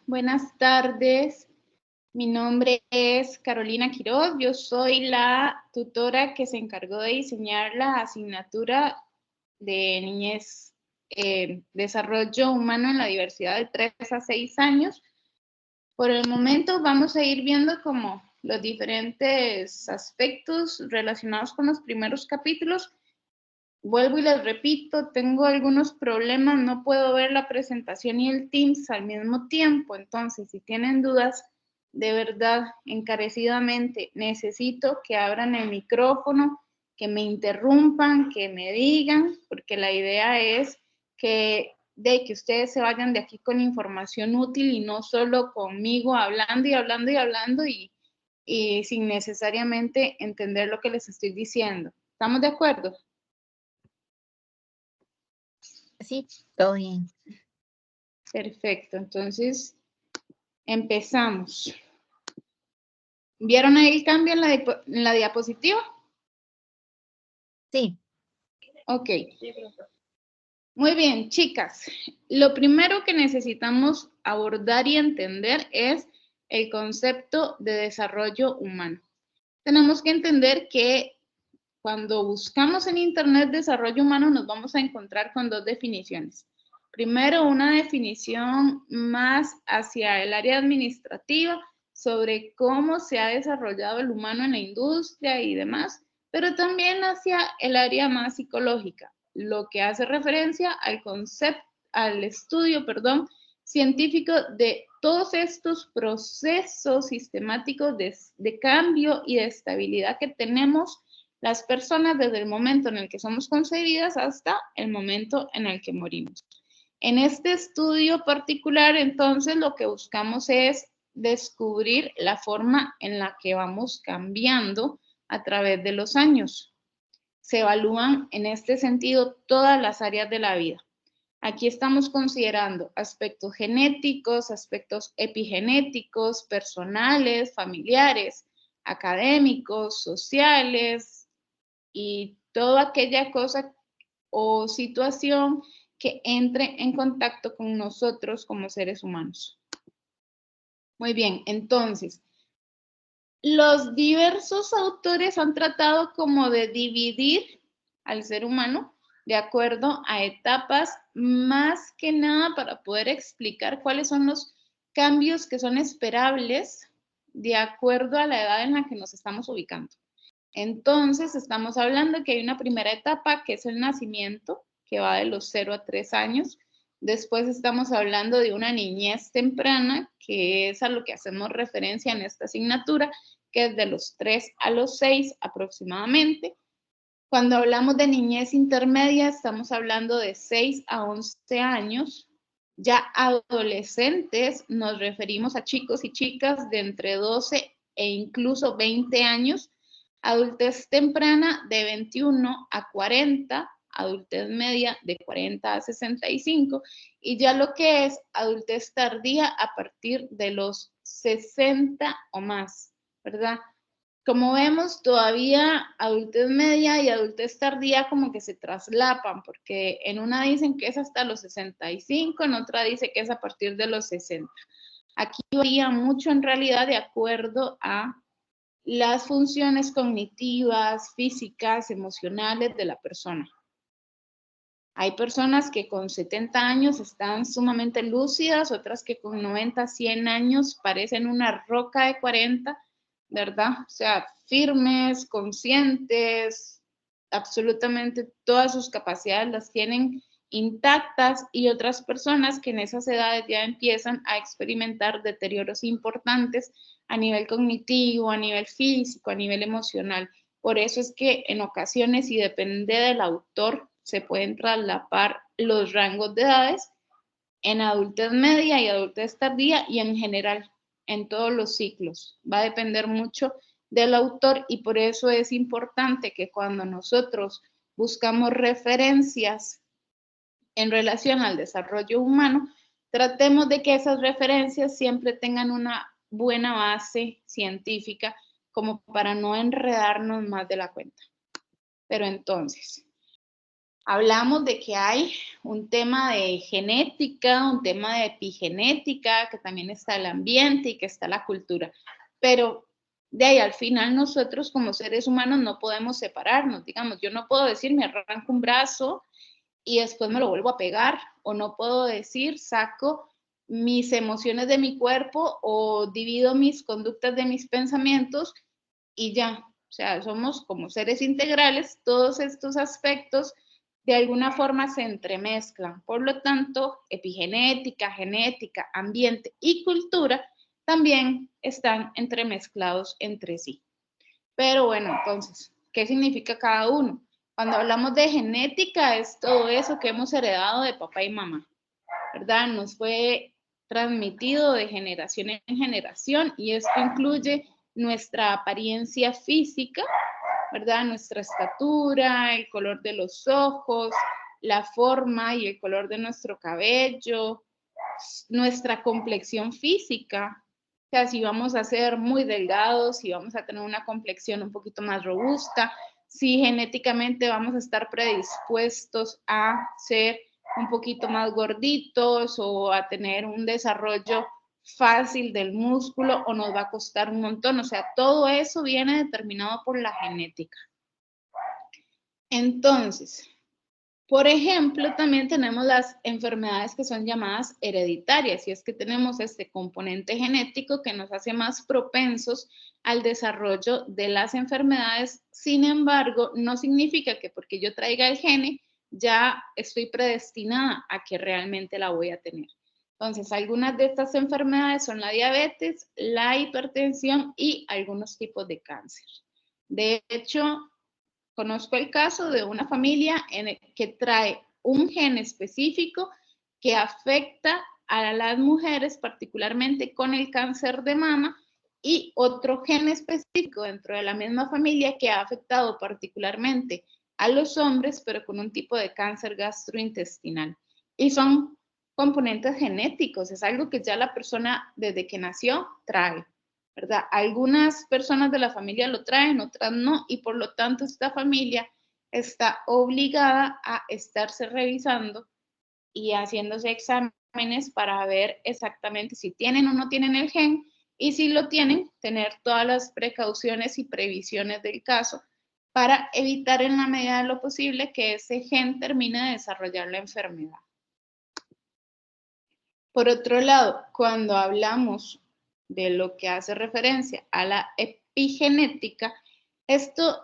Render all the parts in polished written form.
buenas tardes. Mi nombre es Carolina Quiroz. Yo soy la tutora que se encargó de diseñar la asignatura de niñez, desarrollo humano en la diversidad de 3 a 6 años. Por el momento vamos a ir viendo como los diferentes aspectos relacionados con los primeros capítulos. Vuelvo y les repito, tengo algunos problemas, no puedo ver la presentación y el Teams al mismo tiempo, entonces si tienen dudas, de verdad, encarecidamente, necesito que abran el micrófono, que me interrumpan, que me digan, porque la idea es que ustedes se vayan de aquí con información útil y no solo conmigo hablando y hablando y hablando y sin necesariamente entender lo que les estoy diciendo. ¿Estamos de acuerdo? Sí, todo bien. Perfecto, entonces empezamos. ¿Vieron ahí el cambio en la diapositiva? Sí. Ok. Muy bien, chicas. Lo primero que necesitamos abordar y entender es el concepto de desarrollo humano. Tenemos que entender que cuando buscamos en Internet desarrollo humano nos vamos a encontrar con dos definiciones. Primero, una definición más hacia el área administrativa sobre cómo se ha desarrollado el humano en la industria y demás, pero también hacia el área más psicológica, lo que hace referencia al concepto, al estudio, científico de todos estos procesos sistemáticos de cambio y de estabilidad que tenemos las personas desde el momento en el que somos concebidas hasta el momento en el que morimos. En este estudio particular, entonces, lo que buscamos es descubrir la forma en la que vamos cambiando a través de los años. Se evalúan en este sentido todas las áreas de la vida. Aquí estamos considerando aspectos genéticos, aspectos epigenéticos, personales, familiares, académicos, sociales y toda aquella cosa o situación que entre en contacto con nosotros como seres humanos. Muy bien, entonces, los diversos autores han tratado como de dividir al ser humano de acuerdo a etapas, más que nada para poder explicar cuáles son los cambios que son esperables de acuerdo a la edad en la que nos estamos ubicando. Entonces, estamos hablando que hay una primera etapa que es el nacimiento, que va de los 0 a 3 años. Después estamos hablando de una niñez temprana, que es a lo que hacemos referencia en esta asignatura, que es de los 3 a los 6 aproximadamente. Cuando hablamos de niñez intermedia, estamos hablando de 6 a 11 años. Ya adolescentes, nos referimos a chicos y chicas de entre 12 e incluso 20 años. Adultez temprana de 21 a 40, adultez media de 40 a 65 y ya lo que es adultez tardía a partir de los 60 o más, ¿verdad? Como vemos, todavía adultez media y adultez tardía como que se traslapan, porque en una dicen que es hasta los 65, en otra dice que es a partir de los 60. Aquí varía mucho en realidad de acuerdo a las funciones cognitivas, físicas, emocionales de la persona. Hay personas que con 70 años están sumamente lúcidas, otras que con 90, 100 años parecen una roca de 40, ¿verdad? O sea, firmes, conscientes, absolutamente todas sus capacidades las tienen intactas y otras personas que en esas edades ya empiezan a experimentar deterioros importantes a nivel cognitivo, a nivel físico, a nivel emocional. Por eso es que en ocasiones, y depende del autor, se pueden traslapar los rangos de edades en adultez media y adultez tardía y en general en todos los ciclos. Va a depender mucho del autor y por eso es importante que cuando nosotros buscamos referencias en relación al desarrollo humano, tratemos de que esas referencias siempre tengan una buena base científica como para no enredarnos más de la cuenta. Pero entonces, Hablamos de que hay un tema de genética, un tema de epigenética, que también está el ambiente y que está la cultura. Pero de ahí al final nosotros como seres humanos no podemos separarnos. Digamos, yo no puedo decir me arranco un brazo y después me lo vuelvo a pegar, o no puedo decir saco mis emociones de mi cuerpo o divido mis conductas de mis pensamientos y ya. O sea, somos como seres integrales, todos estos aspectos de alguna forma se entremezclan. Por lo tanto, epigenética, genética, ambiente y cultura también están entremezclados entre sí. Pero bueno, entonces, ¿qué significa cada uno? Cuando hablamos de genética, es todo eso que hemos heredado de papá y mamá, ¿verdad? Nos fue transmitido de generación en generación y esto incluye nuestra apariencia física, ¿verdad? Nuestra estatura, el color de los ojos, la forma y el color de nuestro cabello, nuestra complexión física. O sea, si vamos a ser muy delgados, si vamos a tener una complexión un poquito más robusta, si genéticamente vamos a estar predispuestos a ser un poquito más gorditos o a tener un desarrollo fácil del músculo o nos va a costar un montón. O sea, todo eso viene determinado por la genética. Entonces, por ejemplo, también tenemos las enfermedades que son llamadas hereditarias, y es que tenemos este componente genético que nos hace más propensos al desarrollo de las enfermedades. Sin embargo, no significa que porque yo traiga el gene ya estoy predestinada a que realmente la voy a tener. Entonces, algunas de estas enfermedades son la diabetes, la hipertensión y algunos tipos de cáncer. De hecho, conozco el caso de una familia que trae un gen específico que afecta a las mujeres, particularmente con el cáncer de mama, y otro gen específico dentro de la misma familia que ha afectado particularmente a los hombres, pero con un tipo de cáncer gastrointestinal. Y son componentes genéticos, es algo que ya la persona desde que nació trae, ¿verdad? Algunas personas de la familia lo traen, otras no, y por lo tanto esta familia está obligada a estarse revisando y haciéndose exámenes para ver exactamente si tienen o no tienen el gen, y si lo tienen, tener todas las precauciones y previsiones del caso para evitar en la medida de lo posible que ese gen termine de desarrollar la enfermedad. Por otro lado, cuando hablamos de lo que hace referencia a la epigenética, esto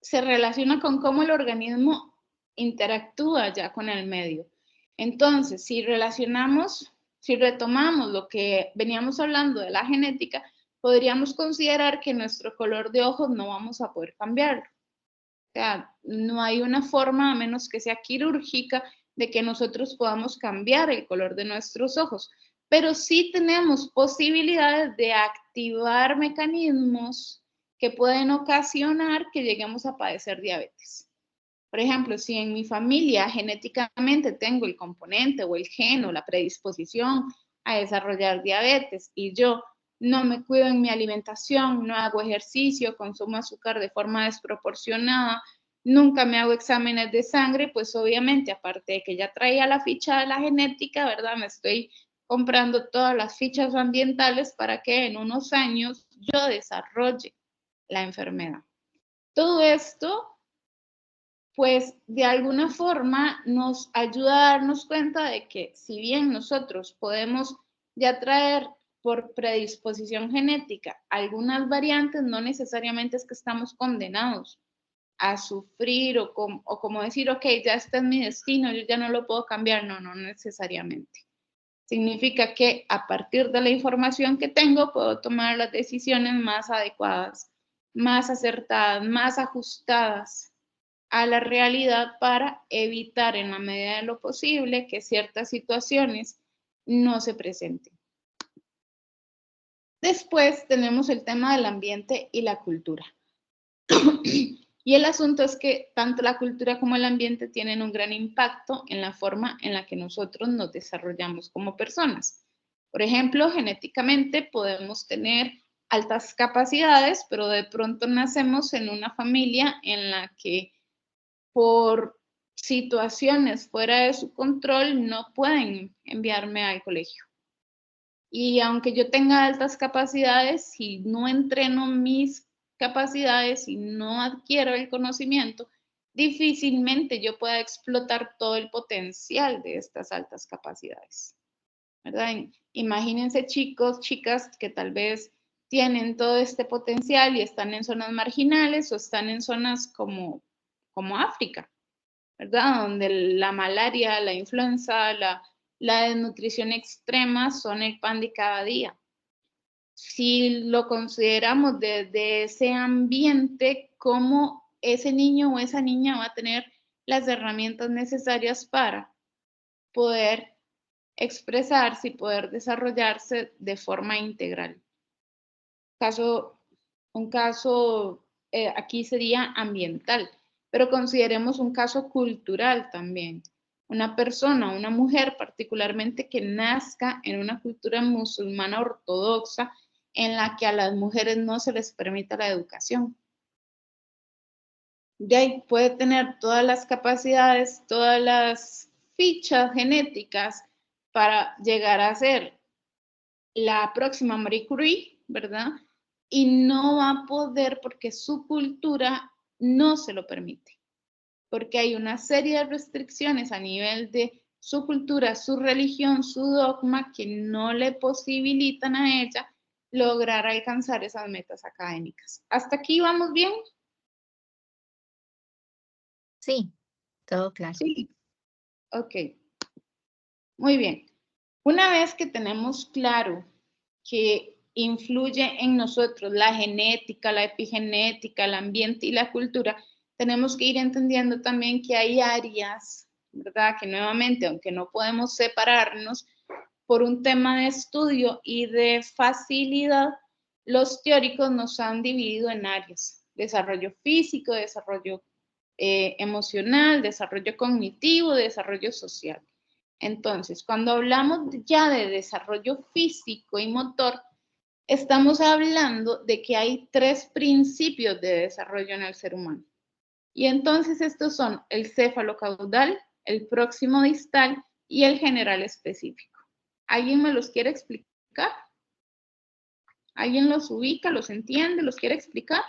se relaciona con cómo el organismo interactúa ya con el medio. Entonces, si retomamos lo que veníamos hablando de la genética, podríamos considerar que nuestro color de ojos no vamos a poder cambiarlo. O sea, no hay una forma, a menos que sea quirúrgica, de que nosotros podamos cambiar el color de nuestros ojos, pero sí tenemos posibilidades de activar mecanismos que pueden ocasionar que lleguemos a padecer diabetes. Por ejemplo, si en mi familia genéticamente tengo el componente o el gen o la predisposición a desarrollar diabetes y yo no me cuido en mi alimentación, no hago ejercicio, consumo azúcar de forma desproporcionada, nunca me hago exámenes de sangre, pues obviamente, aparte de que ya traía la ficha de la genética, ¿verdad? Me estoy comprando todas las fichas ambientales para que en unos años yo desarrolle la enfermedad. Todo esto, pues de alguna forma nos ayuda a darnos cuenta de que si bien nosotros podemos ya traer por predisposición genética algunas variantes, no necesariamente es que estamos condenados a sufrir o como decir, ok, ya este es mi destino, yo ya no lo puedo cambiar. No, no necesariamente. Significa que a partir de la información que tengo puedo tomar las decisiones más adecuadas, más acertadas, más ajustadas a la realidad para evitar en la medida de lo posible que ciertas situaciones no se presenten. Después tenemos el tema del ambiente y la cultura. Y el asunto es que tanto la cultura como el ambiente tienen un gran impacto en la forma en la que nosotros nos desarrollamos como personas. Por ejemplo, genéticamente podemos tener altas capacidades, pero de pronto nacemos en una familia en la que por situaciones fuera de su control no pueden enviarme al colegio. Y aunque yo tenga altas capacidades, si no entreno mis capacidades y no adquiero el conocimiento, difícilmente yo pueda explotar todo el potencial de estas altas capacidades, ¿verdad? Imagínense chicos, chicas que tal vez tienen todo este potencial y están en zonas marginales o están en zonas como África, ¿verdad? Donde la malaria, la influenza, la desnutrición extrema son el pan de cada día. Si lo consideramos desde ese ambiente, ¿cómo ese niño o esa niña va a tener las herramientas necesarias para poder expresarse y poder desarrollarse de forma integral? Un caso aquí sería ambiental, pero consideremos un caso cultural también. Una persona, una mujer particularmente que nazca en una cultura musulmana ortodoxa en la que a las mujeres no se les permita la educación. De ahí puede tener todas las capacidades, todas las fichas genéticas para llegar a ser la próxima Marie Curie, ¿verdad? Y no va a poder porque su cultura no se lo permite, porque hay una serie de restricciones a nivel de su cultura, su religión, su dogma, que no le posibilitan a ella lograr alcanzar esas metas académicas. ¿Hasta aquí vamos bien? Sí, todo claro. Sí. Ok. Muy bien. Una vez que tenemos claro que influye en nosotros la genética, la epigenética, el ambiente y la cultura, tenemos que ir entendiendo también que hay áreas, ¿verdad? Que nuevamente, aunque no podemos separarnos por un tema de estudio y de facilidad, los teóricos nos han dividido en áreas: desarrollo físico, desarrollo emocional, desarrollo cognitivo, desarrollo social. Entonces, cuando hablamos ya de desarrollo físico y motor, estamos hablando de que hay 3 principios de desarrollo en el ser humano. Y entonces estos son el cefalocaudal, el próximo distal y el general específico. ¿Alguien me los quiere explicar? ¿Alguien los ubica, los entiende, los quiere explicar?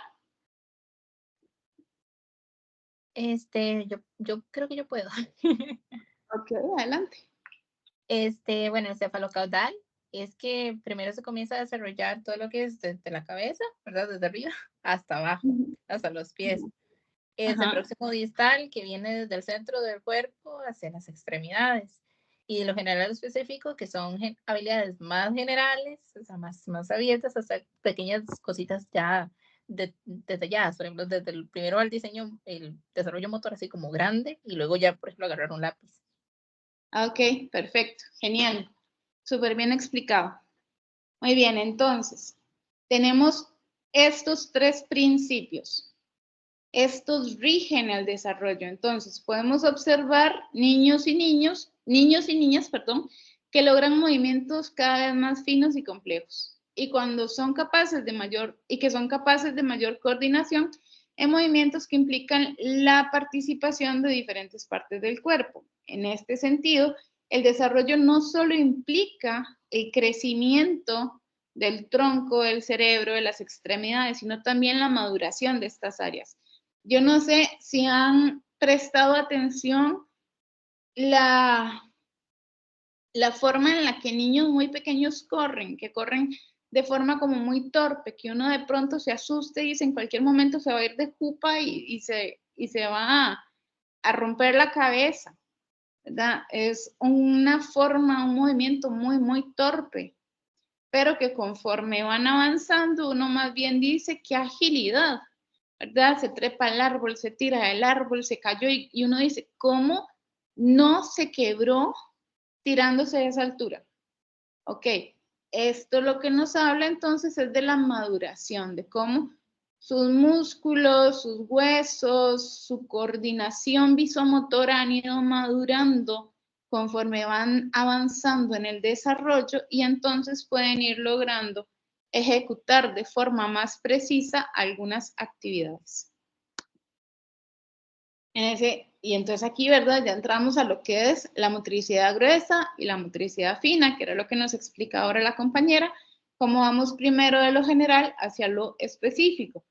Yo creo que yo puedo. Ok, adelante. Bueno, el cefalocaudal es que primero se comienza a desarrollar todo lo que es desde la cabeza, ¿verdad? Desde arriba hasta abajo, hasta los pies. Es el próximo distal que viene desde el centro del cuerpo hacia las extremidades. Y lo general específico, que son habilidades más generales, o sea, más abiertas, hasta pequeñas cositas ya detalladas. Por ejemplo, desde el primero al diseño, el desarrollo motor así como grande, y luego ya, por ejemplo, agarrar un lápiz. Ok, perfecto, genial. Súper bien explicado. Muy bien, entonces, tenemos estos 3 principios. Estos rigen el desarrollo. Entonces, podemos observar niños y niñas, perdón, que logran movimientos cada vez más finos y complejos. Y cuando son capaces de mayor coordinación en movimientos que implican la participación de diferentes partes del cuerpo. En este sentido, el desarrollo no solo implica el crecimiento del tronco, del cerebro, de las extremidades, sino también la maduración de estas áreas. Yo no sé si han prestado atención la forma en la que niños muy pequeños corren, que corren de forma como muy torpe, que uno de pronto se asuste y dice en cualquier momento se va a ir de jupa y se va a romper la cabeza, ¿verdad? Es una forma, un movimiento muy, muy torpe, pero que conforme van avanzando uno más bien dice qué agilidad, ¿verdad? Se trepa al árbol, se tira del árbol, se cayó y uno dice, ¿cómo no se quebró tirándose de esa altura? Ok, esto lo que nos habla entonces es de la maduración, de cómo sus músculos, sus huesos, su coordinación visomotora han ido madurando conforme van avanzando en el desarrollo y entonces pueden ir logrando ejecutar de forma más precisa algunas actividades. En ese Y entonces aquí, ¿verdad? Ya entramos a lo que es la motricidad gruesa y la motricidad fina, que era lo que nos explica ahora la compañera, cómo vamos primero de lo general hacia lo específico.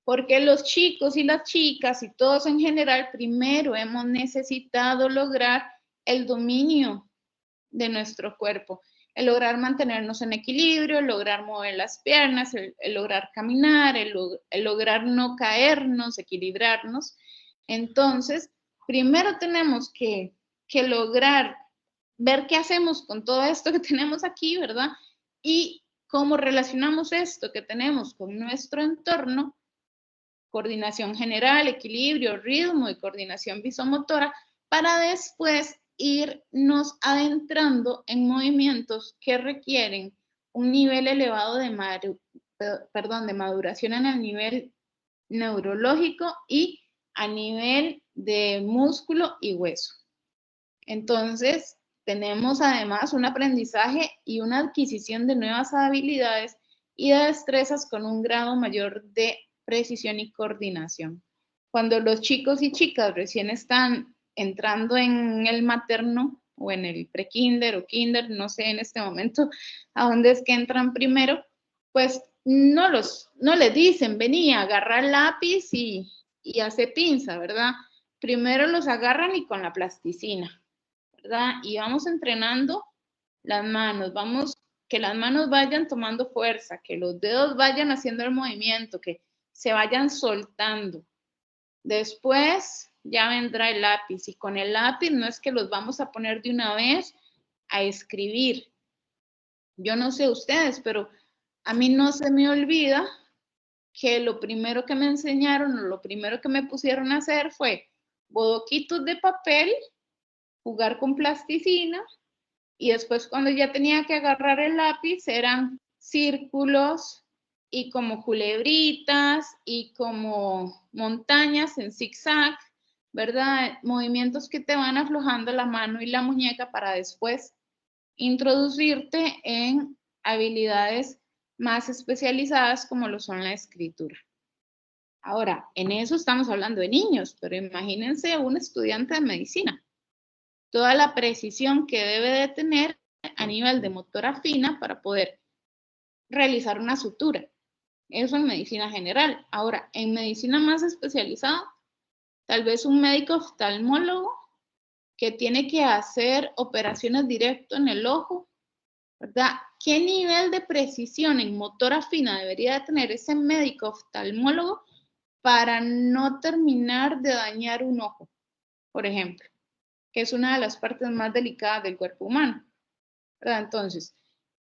Porque los chicos y las chicas y todos en general, primero hemos necesitado lograr el dominio de nuestro cuerpo, el lograr mantenernos en equilibrio, el lograr mover las piernas, el lograr caminar, el lograr no caernos, equilibrarnos. Entonces, primero tenemos que lograr ver qué hacemos con todo esto que tenemos aquí, ¿verdad? Y cómo relacionamos esto que tenemos con nuestro entorno, coordinación general, equilibrio, ritmo y coordinación visomotora, para después irnos adentrando en movimientos que requieren un nivel elevado de maduración en el nivel neurológico y a nivel de músculo y hueso. Entonces, tenemos además un aprendizaje y una adquisición de nuevas habilidades y de destrezas con un grado mayor de precisión y coordinación. Cuando los chicos y chicas recién están entrando en el materno o en el prekinder o kinder, no sé en este momento a dónde es que entran primero, pues no les dicen, vení a agarrar lápiz y hace pinza, ¿verdad? Primero los agarran y con la plasticina, ¿verdad? Y vamos entrenando las manos, que las manos vayan tomando fuerza, que los dedos vayan haciendo el movimiento, que se vayan soltando. Después ya vendrá el lápiz y con el lápiz no es que los vamos a poner de una vez a escribir. Yo no sé ustedes, pero a mí no se me olvida que lo primero que me enseñaron o lo primero que me pusieron a hacer fue bodoquitos de papel, jugar con plasticina y después cuando ya tenía que agarrar el lápiz eran círculos y como culebritas y como montañas en zigzag, ¿verdad? Movimientos que te van aflojando la mano y la muñeca para después introducirte en habilidades más especializadas como lo son la escritura. Ahora, en eso estamos hablando de niños, pero imagínense un estudiante de medicina. Toda la precisión que debe de tener a nivel de motora fina para poder realizar una sutura. Eso en medicina general. Ahora, en medicina más especializada, tal vez un médico oftalmólogo que tiene que hacer operaciones directo en el ojo, ¿verdad? ¿Qué nivel de precisión en motora fina debería de tener ese médico oftalmólogo para no terminar de dañar un ojo, por ejemplo, que es una de las partes más delicadas del cuerpo humano, ¿verdad? Entonces,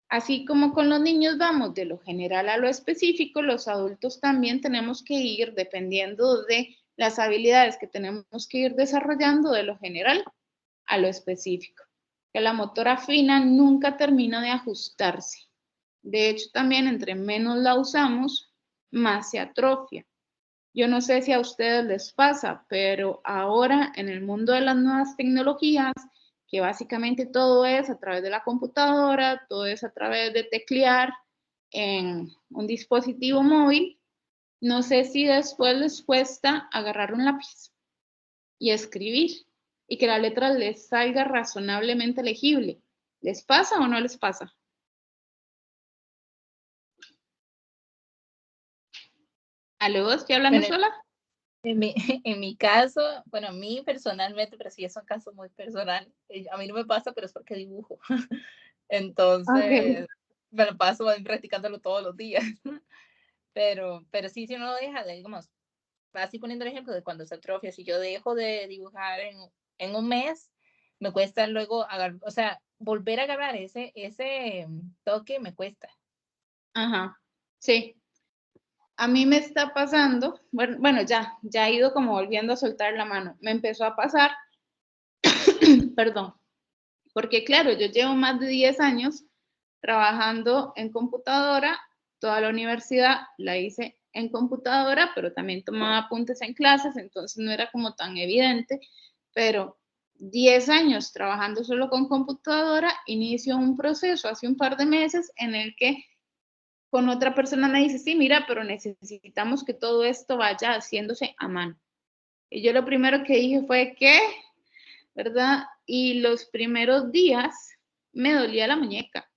así como con los niños vamos de lo general a lo específico, los adultos también tenemos que ir, dependiendo de las habilidades que tenemos que ir desarrollando, de lo general a lo específico. Que la motora fina nunca termina de ajustarse. De hecho, también entre menos la usamos, más se atrofia. Yo no sé si a ustedes les pasa, pero ahora en el mundo de las nuevas tecnologías, que básicamente todo es a través de la computadora, todo es a través de teclear en un dispositivo móvil, no sé si después les cuesta agarrar un lápiz y escribir y que la letra les salga razonablemente legible. ¿Les pasa o no les pasa? ¿Aló? ¿Estoy hablando Bueno, sola? en mi caso, bueno, a mí personalmente, pero sí es un caso muy personal. A mí no me pasa, pero es porque dibujo. Ok. Entonces, me lo paso practicándolo todos los días. Pero sí, si uno lo deja, digamos, así poniendo el ejemplo de cuando se atrofia, si yo dejo de dibujar en un mes, me cuesta luego agarrar, o sea, volver a agarrar ese toque me cuesta. Ajá. Sí. A mí me está pasando, bueno, ya he ido como volviendo a soltar la mano. Me empezó a pasar, perdón, porque claro, yo llevo más de 10 años trabajando en computadora, toda la universidad la hice en computadora, pero también tomaba apuntes en clases, entonces no era como tan evidente, pero 10 años trabajando solo con computadora, inicio un proceso hace un par de meses en el que con otra persona me dice, sí, mira, pero necesitamos que todo esto vaya haciéndose a mano. Y yo lo primero que dije fue, ¿qué? ¿Verdad? Y los primeros días me dolía la muñeca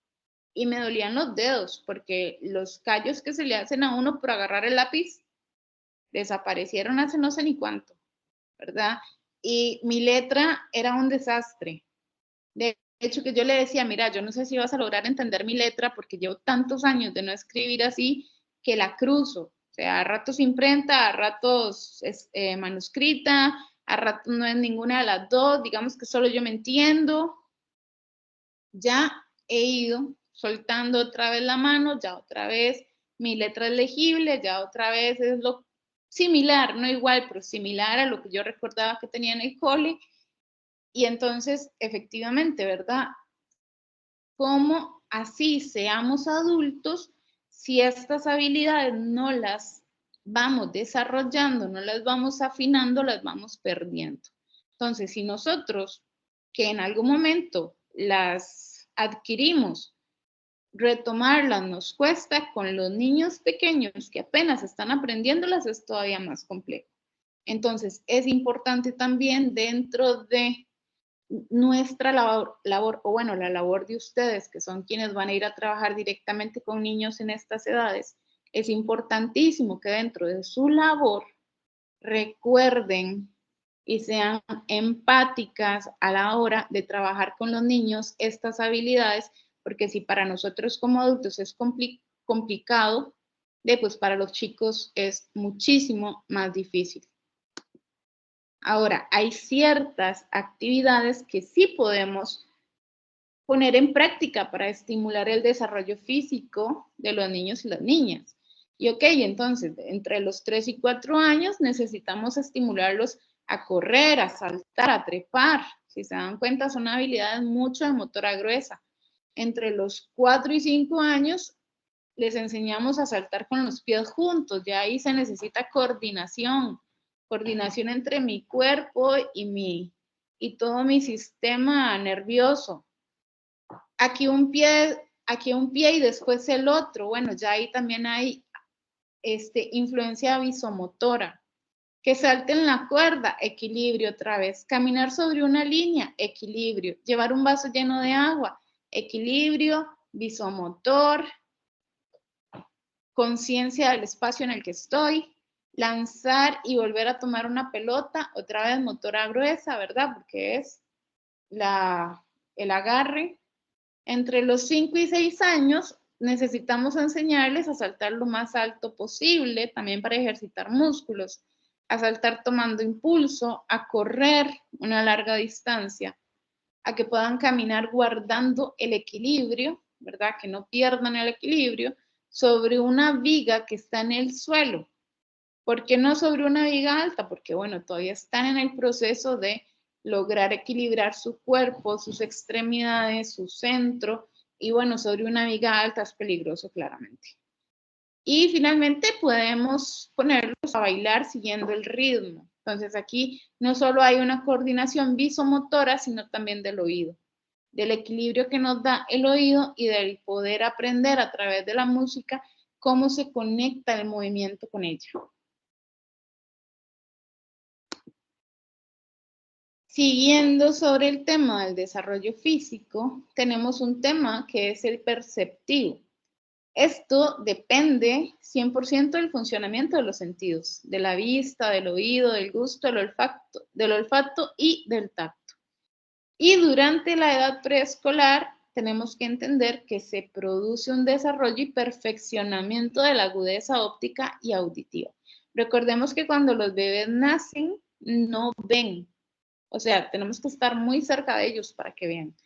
y me dolían los dedos, porque los callos que se le hacen a uno por agarrar el lápiz desaparecieron hace no sé ni cuánto, ¿verdad? Y mi letra era un desastre. De hecho, que yo le decía, mira, yo no sé si vas a lograr entender mi letra porque llevo tantos años de no escribir así que la cruzo. O sea, a ratos imprenta, a ratos es, manuscrita, a ratos no es ninguna de las dos, digamos que solo yo me entiendo. Ya he ido soltando otra vez la mano, ya otra vez mi letra es legible, ya otra vez es lo similar, no igual, pero similar a lo que yo recordaba que tenía en el cole. Y entonces, efectivamente, ¿verdad? ¿Cómo así seamos adultos si estas habilidades no las vamos desarrollando, no las vamos afinando, las vamos perdiendo? Entonces, si nosotros que en algún momento las adquirimos, retomarlas nos cuesta, con los niños pequeños que apenas están aprendiéndolas es todavía más complejo. Entonces, es importante también dentro de nuestra labor, o bueno, la labor de ustedes, que son quienes van a ir a trabajar directamente con niños en estas edades, es importantísimo que dentro de su labor recuerden y sean empáticas a la hora de trabajar con los niños estas habilidades, porque si para nosotros como adultos es complicado, pues para los chicos es muchísimo más difícil. Ahora, hay ciertas actividades que sí podemos poner en práctica para estimular el desarrollo físico de los niños y las niñas. Y ok, entonces, entre los 3 y 4 años necesitamos estimularlos a correr, a saltar, a trepar. Si se dan cuenta, son habilidades mucho de motora gruesa. Entre los 4 y 5 años les enseñamos a saltar con los pies juntos. Ya ahí se necesita coordinación entre mi cuerpo y todo mi sistema nervioso. Aquí un pie y después el otro. Bueno, ya ahí también hay influencia visomotora. Que salten la cuerda, equilibrio otra vez. Caminar sobre una línea, equilibrio. Llevar un vaso lleno de agua, equilibrio, visomotor, conciencia del espacio en el que estoy. Lanzar y volver a tomar una pelota, otra vez motora gruesa, ¿verdad? Porque es el agarre. Entre los 5 y 6 años necesitamos enseñarles a saltar lo más alto posible, también para ejercitar músculos, a saltar tomando impulso, a correr una larga distancia, a que puedan caminar guardando el equilibrio, ¿verdad? Que no pierdan el equilibrio sobre una viga que está en el suelo. ¿Por qué no sobre una viga alta? Porque, bueno, todavía están en el proceso de lograr equilibrar su cuerpo, sus extremidades, su centro, y bueno, sobre una viga alta es peligroso claramente. Y finalmente podemos ponerlos a bailar siguiendo el ritmo. Entonces aquí no solo hay una coordinación visomotora, sino también del oído, del equilibrio que nos da el oído y del poder aprender a través de la música cómo se conecta el movimiento con ella. Siguiendo sobre el tema del desarrollo físico, tenemos un tema que es el perceptivo. Esto depende 100% del funcionamiento de los sentidos, de la vista, del oído, del gusto, del olfato y del tacto. Y durante la edad preescolar tenemos que entender que se produce un desarrollo y perfeccionamiento de la agudeza óptica y auditiva. Recordemos que cuando los bebés nacen, no ven. O sea, tenemos que estar muy cerca de ellos para que vean.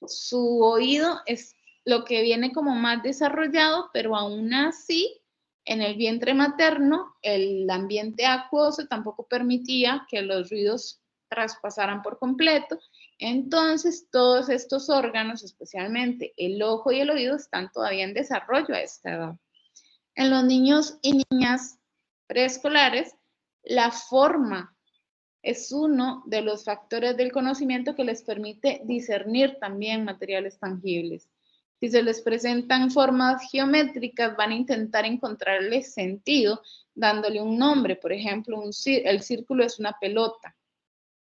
Su oído es lo que viene como más desarrollado, pero aún así, en el vientre materno, el ambiente acuoso tampoco permitía que los ruidos traspasaran por completo. Entonces, todos estos órganos, especialmente el ojo y el oído, están todavía en desarrollo a esta edad. En los niños y niñas preescolares, la forma es uno de los factores del conocimiento que les permite discernir también materiales tangibles. Si se les presentan formas geométricas, van a intentar encontrarle sentido dándole un nombre. Por ejemplo, el círculo es una pelota,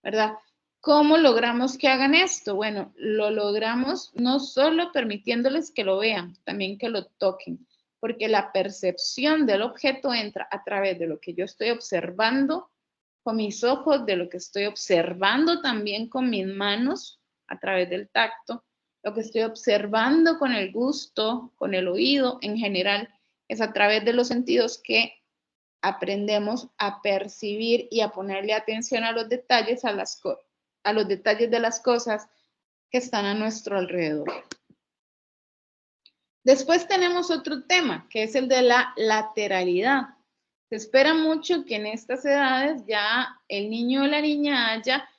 ¿verdad? ¿Cómo logramos que hagan esto? Bueno, lo logramos no solo permitiéndoles que lo vean, también que lo toquen, porque la percepción del objeto entra a través de lo que yo estoy observando con mis ojos, de lo que estoy observando también con mis manos a través del tacto, lo que estoy observando con el gusto, con el oído en general, es a través de los sentidos que aprendemos a percibir y a ponerle atención a los detalles, a los detalles de las cosas que están a nuestro alrededor. Después tenemos otro tema, que es el de la lateralidad. Se espera mucho que en estas edades ya el niño o la niña haya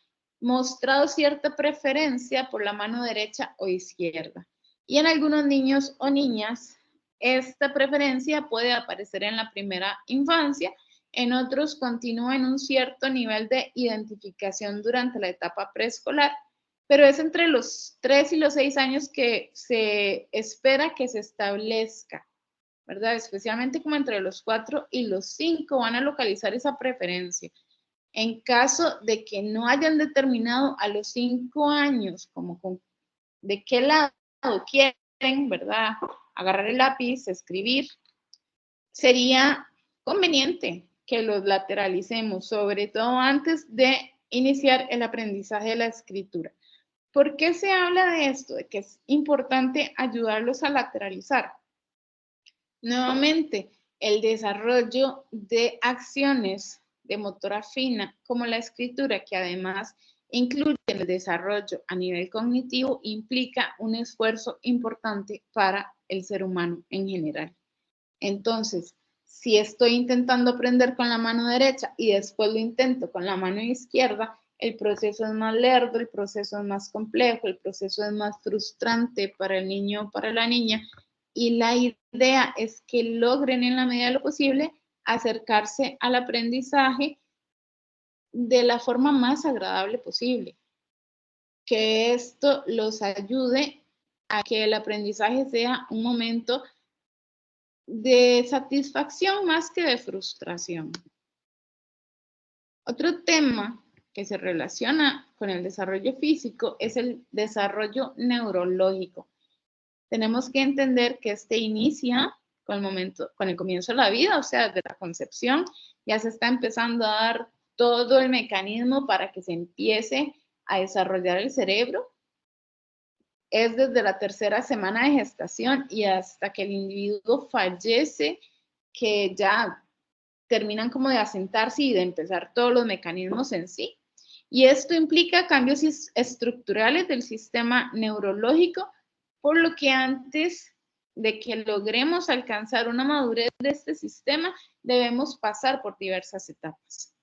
mostrado cierta preferencia por la mano derecha o izquierda. Y en algunos niños o niñas, esta preferencia puede aparecer en la primera infancia, en otros continúa en un cierto nivel de identificación durante la etapa preescolar, pero es entre los 3 y los 6 años que se espera que se establezca, ¿verdad? Especialmente como entre los 4 y los 5 van a localizar esa preferencia. En caso de que no hayan determinado a los 5 años como de qué lado quieren, ¿verdad? Agarrar el lápiz, escribir, sería conveniente que los lateralicemos, sobre todo antes de iniciar el aprendizaje de la escritura. ¿Por qué se habla de esto? De que es importante ayudarlos a lateralizar. Nuevamente, el desarrollo de acciones de motora fina, como la escritura, que además incluye el desarrollo a nivel cognitivo, implica un esfuerzo importante para el ser humano en general. Entonces, si estoy intentando aprender con la mano derecha y después lo intento con la mano izquierda, el proceso es más lerdo, el proceso es más complejo, el proceso es más frustrante para el niño o para la niña, y la idea es que logren en la medida de lo posible acercarse al aprendizaje de la forma más agradable posible, que esto los ayude a que el aprendizaje sea un momento de satisfacción más que de frustración. Otro tema que se relaciona con el desarrollo físico es el desarrollo neurológico. Tenemos que entender que este inicia con el comienzo de la vida, o sea, de la concepción, ya se está empezando a dar todo el mecanismo para que se empiece a desarrollar el cerebro. Es desde la tercera semana de gestación y hasta que el individuo fallece, que ya terminan como de asentarse y de empezar todos los mecanismos en sí. Y esto implica cambios estructurales del sistema neurológico, por lo que antes de que logremos alcanzar una madurez de este sistema, debemos pasar por diversas etapas.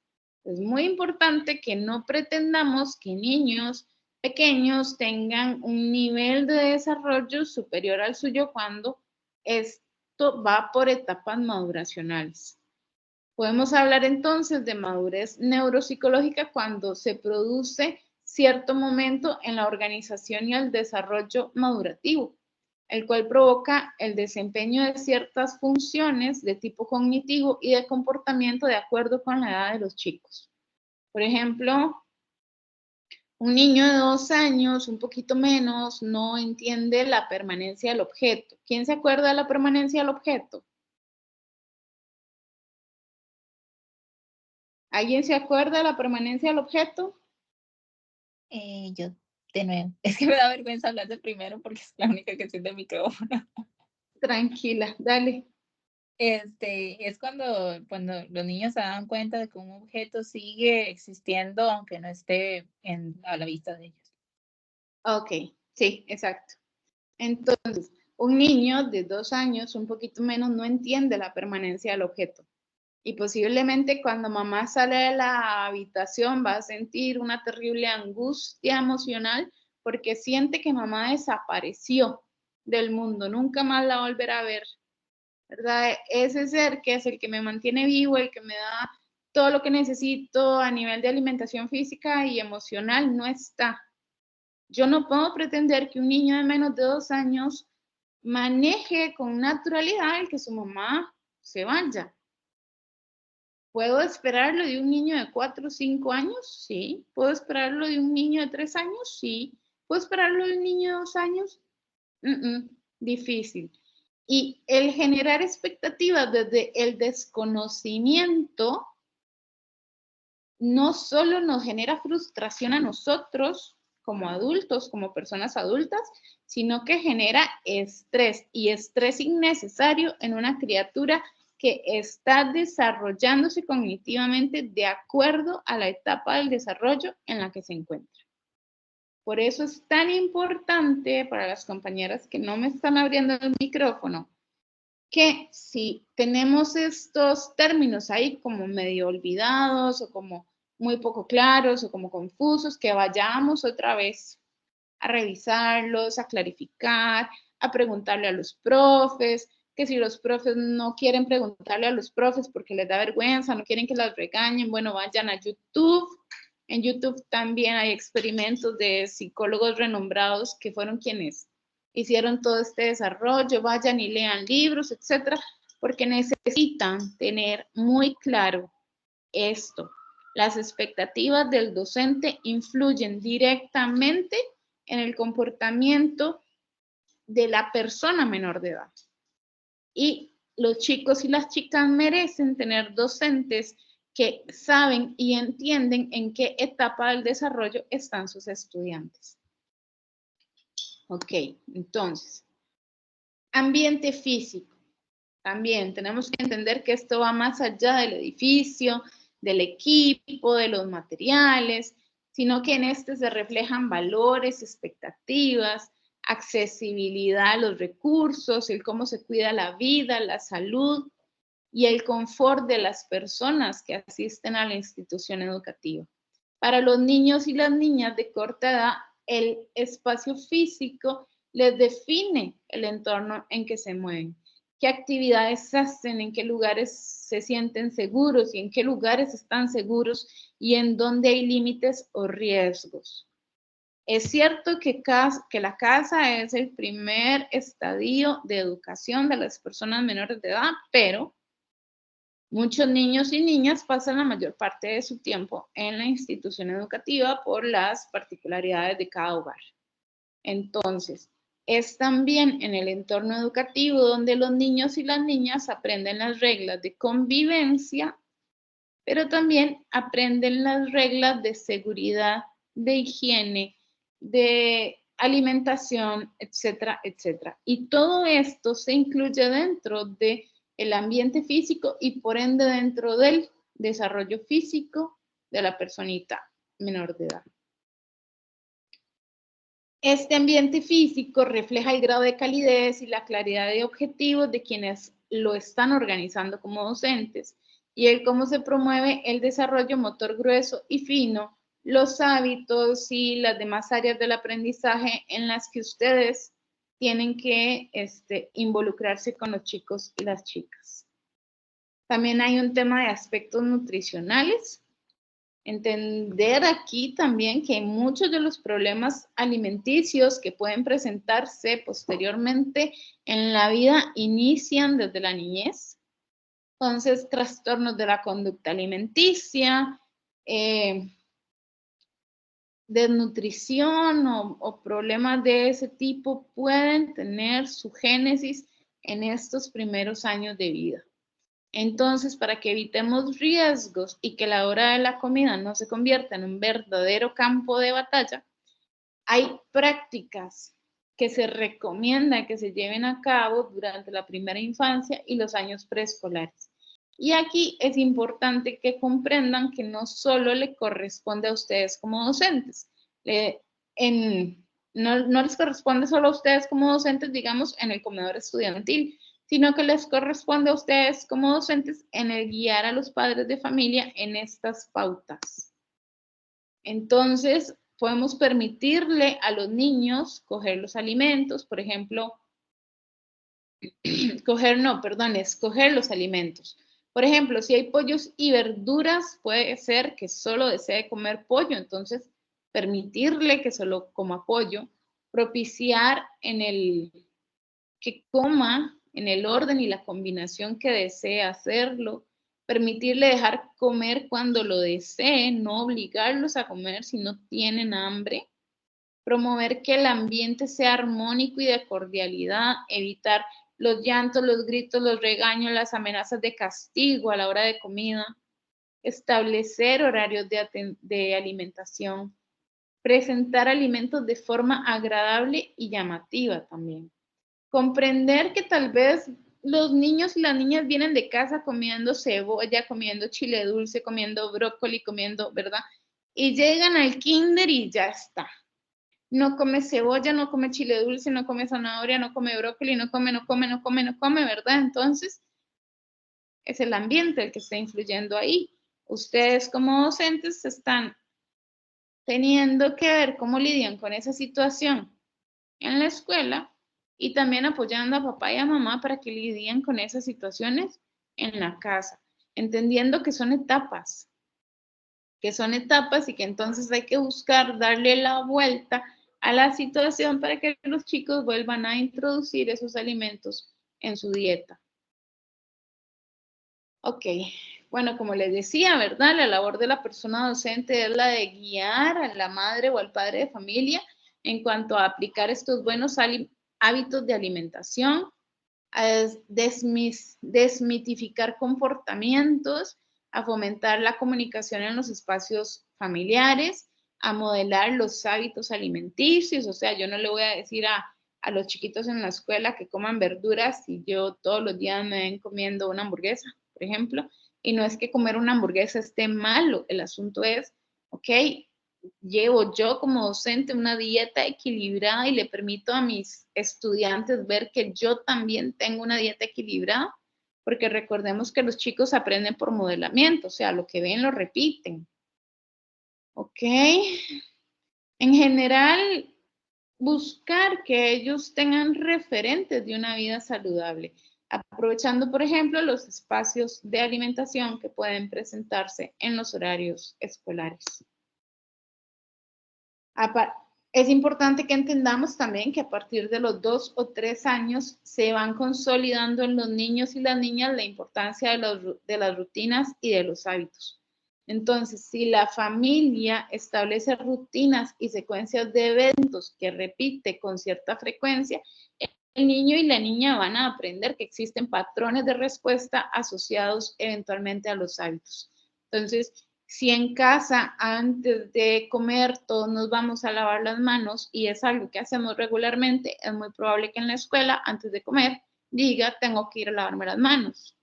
Es muy importante que no pretendamos que niños pequeños tengan un nivel de desarrollo superior al suyo cuando esto va por etapas maduracionales. Podemos hablar entonces de madurez neuropsicológica cuando se produce cierto momento en la organización y el desarrollo madurativo, el cual provoca el desempeño de ciertas funciones de tipo cognitivo y de comportamiento de acuerdo con la edad de los chicos. Por ejemplo, un niño de 2 años, un poquito menos, no entiende la permanencia del objeto. ¿Quién se acuerda de la permanencia del objeto? ¿Alguien se acuerda de la permanencia del objeto? Yo, de nuevo, es que me da vergüenza hablar de primero porque es la única que estoy de micrófono. Tranquila, dale. Es cuando los niños se dan cuenta de que un objeto sigue existiendo aunque no esté a la vista de ellos. Ok, sí, exacto. Entonces, un niño de 2 años, un poquito menos, no entiende la permanencia del objeto. Y posiblemente cuando mamá sale de la habitación va a sentir una terrible angustia emocional porque siente que mamá desapareció del mundo, nunca más la volverá a ver, ¿verdad? Ese ser que es el que me mantiene vivo, el que me da todo lo que necesito a nivel de alimentación física y emocional, no está. Yo no puedo pretender que un niño de menos de 2 años maneje con naturalidad el que su mamá se vaya. ¿Puedo esperarlo de un niño de 4 o 5 años? Sí. ¿Puedo esperarlo de un niño de 3 años? Sí. ¿Puedo esperarlo de un niño de 2 años? Difícil. Y el generar expectativas desde el desconocimiento no solo nos genera frustración a nosotros como adultos, como personas adultas, sino que genera estrés y estrés innecesario en una criatura que está desarrollándose cognitivamente de acuerdo a la etapa del desarrollo en la que se encuentra. Por eso es tan importante para las compañeras que no me están abriendo el micrófono, que si tenemos estos términos ahí como medio olvidados o como muy poco claros o como confusos, que vayamos otra vez a revisarlos, a clarificar, a preguntarle a los profes, que si los profes no quieren preguntarle a los profes porque les da vergüenza, no quieren que las regañen, bueno, vayan a YouTube. En YouTube también hay experimentos de psicólogos renombrados que fueron quienes hicieron todo este desarrollo, vayan y lean libros, etcétera, porque necesitan tener muy claro esto. Las expectativas del docente influyen directamente en el comportamiento de la persona menor de edad. Y los chicos y las chicas merecen tener docentes que saben y entienden en qué etapa del desarrollo están sus estudiantes. Ok, entonces, ambiente físico. También tenemos que entender que esto va más allá del edificio, del equipo, de los materiales, sino que en este se reflejan valores, expectativas, accesibilidad a los recursos, el cómo se cuida la vida, la salud y el confort de las personas que asisten a la institución educativa. Para los niños y las niñas de corta edad, el espacio físico les define el entorno en que se mueven, qué actividades hacen, en qué lugares se sienten seguros y en qué lugares están seguros y en dónde hay límites o riesgos. Es cierto que la casa es el primer estadio de educación de las personas menores de edad, pero muchos niños y niñas pasan la mayor parte de su tiempo en la institución educativa por las particularidades de cada hogar. Entonces, es también en el entorno educativo donde los niños y las niñas aprenden las reglas de convivencia, pero también aprenden las reglas de seguridad, de higiene, de alimentación, etcétera, etcétera. Y todo esto se incluye dentro del ambiente físico y por ende dentro del desarrollo físico de la personita menor de edad. Este ambiente físico refleja el grado de calidez y la claridad de objetivos de quienes lo están organizando como docentes y el cómo se promueve el desarrollo motor grueso y fino, los hábitos y las demás áreas del aprendizaje en las que ustedes tienen que involucrarse con los chicos y las chicas. También hay un tema de aspectos nutricionales. Entender aquí también que muchos de los problemas alimenticios que pueden presentarse posteriormente en la vida inician desde la niñez. Entonces, trastornos de la conducta alimenticia, desnutrición o problemas de ese tipo pueden tener su génesis en estos primeros años de vida. Entonces, para que evitemos riesgos y que la hora de la comida no se convierta en un verdadero campo de batalla, hay prácticas que se recomienda que se lleven a cabo durante la primera infancia y los años preescolares. Y aquí es importante que comprendan que no solo le corresponde a ustedes como docentes, no les corresponde solo a ustedes como docentes, digamos, en el comedor estudiantil, sino que les corresponde a ustedes como docentes en el guiar a los padres de familia en estas pautas. Entonces, podemos permitirle a los niños coger los alimentos, por ejemplo, escoger los alimentos. Por ejemplo, si hay pollos y verduras, puede ser que solo desee comer pollo, entonces permitirle que solo coma pollo, propiciar en el que coma en el orden y la combinación que desee hacerlo, permitirle dejar comer cuando lo desee, no obligarlos a comer si no tienen hambre, promover que el ambiente sea armónico y de cordialidad, evitar los llantos, los gritos, los regaños, las amenazas de castigo a la hora de comida, establecer horarios de alimentación, presentar alimentos de forma agradable y llamativa también. Comprender que tal vez los niños y las niñas vienen de casa comiendo cebolla, comiendo chile dulce, comiendo brócoli, comiendo, ¿verdad? Y llegan al kinder y ya está. No come cebolla, no come chile dulce, no come zanahoria, no come brócoli, no come, ¿verdad? Entonces, es el ambiente el que está influyendo ahí. Ustedes como docentes están teniendo que ver cómo lidian con esa situación en la escuela y también apoyando a papá y a mamá para que lidien con esas situaciones en la casa, entendiendo que son etapas y que entonces hay que buscar darle la vuelta a la situación para que los chicos vuelvan a introducir esos alimentos en su dieta. Ok, bueno, como les decía, ¿verdad? La labor de la persona docente es la de guiar a la madre o al padre de familia en cuanto a aplicar estos buenos hábitos de alimentación, a desmitificar comportamientos, a fomentar la comunicación en los espacios familiares, a modelar los hábitos alimenticios. O sea, yo no le voy a decir a los chiquitos en la escuela que coman verduras si yo todos los días me ven comiendo una hamburguesa, por ejemplo. Y no es que comer una hamburguesa esté malo, el asunto es, ok, llevo yo como docente una dieta equilibrada y le permito a mis estudiantes ver que yo también tengo una dieta equilibrada, porque recordemos que los chicos aprenden por modelamiento, o sea, lo que ven lo repiten. ¿Ok? En general, buscar que ellos tengan referentes de una vida saludable, aprovechando, por ejemplo, los espacios de alimentación que pueden presentarse en los horarios escolares. Es importante que entendamos también que a partir de los 2 o 3 años se van consolidando en los niños y las niñas la importancia de las rutinas y de los hábitos. Entonces, si la familia establece rutinas y secuencias de eventos que repite con cierta frecuencia, el niño y la niña van a aprender que existen patrones de respuesta asociados eventualmente a los hábitos. Entonces, si en casa antes de comer todos nos vamos a lavar las manos y es algo que hacemos regularmente, es muy probable que en la escuela antes de comer diga tengo que ir a lavarme las manos.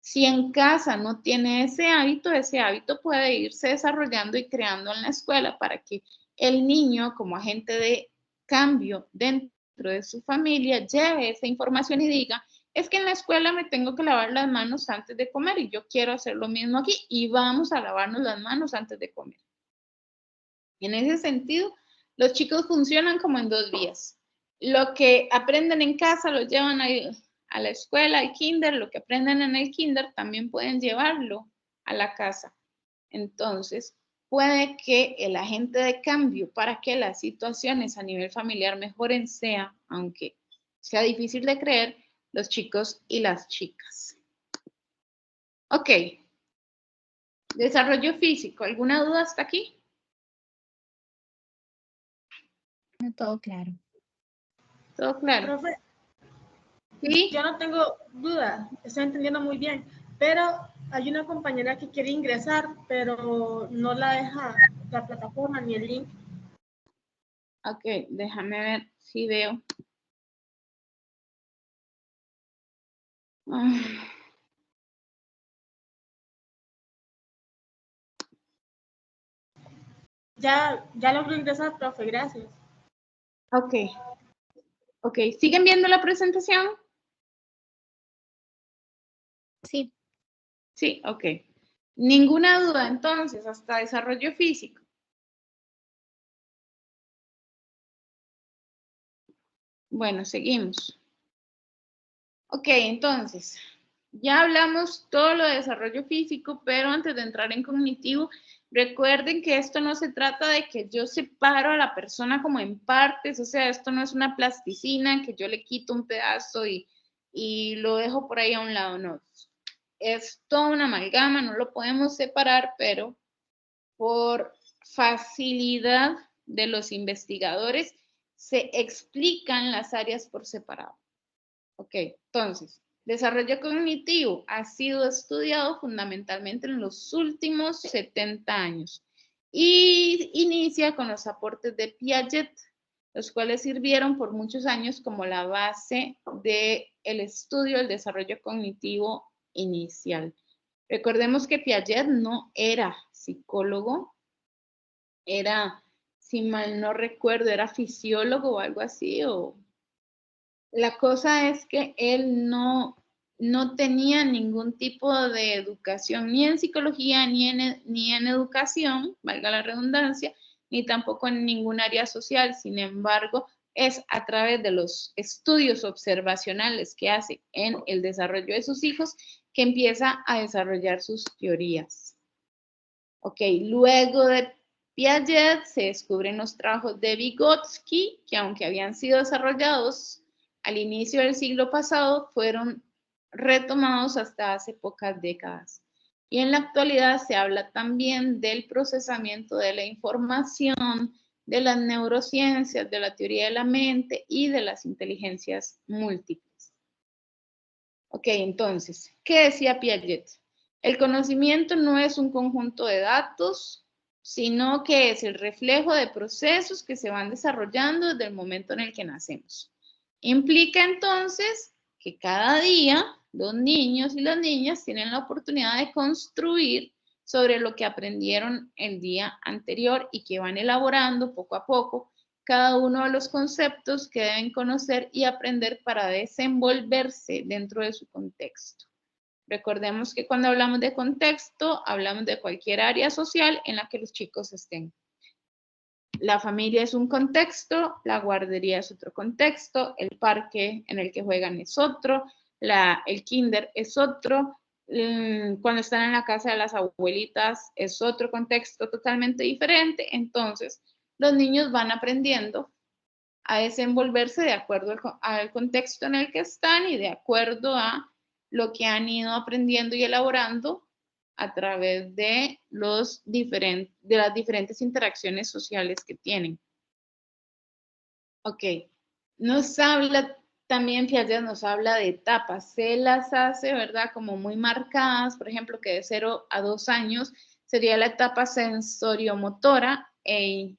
Si en casa no tiene ese hábito puede irse desarrollando y creando en la escuela para que el niño como agente de cambio dentro de su familia lleve esa información y diga, es que en la escuela me tengo que lavar las manos antes de comer y yo quiero hacer lo mismo aquí y vamos a lavarnos las manos antes de comer. En ese sentido, los chicos funcionan como en dos vías. Lo que aprenden en casa lo llevan a la escuela, al kinder, lo que aprenden en el kinder también pueden llevarlo a la casa. Entonces, puede que el agente de cambio para que las situaciones a nivel familiar mejoren sea, aunque sea difícil de creer, los chicos y las chicas. Ok. Desarrollo físico. ¿Alguna duda hasta aquí? Todo claro. Todo claro. Profe, ¿Sí? yo no tengo duda, estoy entendiendo muy bien, pero hay una compañera que quiere ingresar, pero no la deja la plataforma ni el link. Ok, déjame ver si veo. Ya logró ingresar, profe, gracias. Ok. Ok, ¿siguen viendo la presentación? Sí. Sí, ok. Ninguna duda entonces, hasta desarrollo físico. Bueno, seguimos. Ok, entonces, ya hablamos todo lo de desarrollo físico, pero antes de entrar en cognitivo, Recuerden que esto no se trata de que yo separo a la persona como en partes, o sea, esto no es una plasticina que yo le quito un pedazo y lo dejo por ahí a un lado, no. Es toda una amalgama, no lo podemos separar, pero por facilidad de los investigadores se explican las áreas por separado. Ok, entonces, desarrollo cognitivo ha sido estudiado fundamentalmente en los últimos 70 años y inicia con los aportes de Piaget, los cuales sirvieron por muchos años como la base del estudio del desarrollo cognitivo inicial. Recordemos que Piaget no era psicólogo, era, si mal no recuerdo, era fisiólogo o algo así, o la cosa es que él no tenía ningún tipo de educación ni en psicología ni en educación, valga la redundancia, ni tampoco en ningún área social. Sin embargo, es a través de los estudios observacionales que hace en el desarrollo de sus hijos que empieza a desarrollar sus teorías. Ok, luego de Piaget se descubren los trabajos de Vygotsky, que aunque habían sido desarrollados al inicio del siglo pasado, fueron retomados hasta hace pocas décadas. Y en la actualidad se habla también del procesamiento de la información, de las neurociencias, de la teoría de la mente y de las inteligencias múltiples. Ok, entonces, ¿qué decía Piaget? El conocimiento no es un conjunto de datos, sino que es el reflejo de procesos que se van desarrollando desde el momento en el que nacemos. Implica entonces que cada día los niños y las niñas tienen la oportunidad de construir sobre lo que aprendieron el día anterior y que van elaborando poco a poco cada uno de los conceptos que deben conocer y aprender para desenvolverse dentro de su contexto. Recordemos que cuando hablamos de contexto, hablamos de cualquier área social en la que los chicos estén. La familia es un contexto, la guardería es otro contexto, el parque en el que juegan es otro, el kinder es otro, cuando están en la casa de las abuelitas es otro contexto totalmente diferente. Entonces, los niños van aprendiendo a desenvolverse de acuerdo al contexto en el que están y de acuerdo a lo que han ido aprendiendo y elaborando a través de las diferentes interacciones sociales que tienen. Ok, nos habla también, Piaget nos habla de etapas, se las hace, ¿verdad? Como muy marcadas, por ejemplo, que de 0 a 2 años sería la etapa sensoriomotora y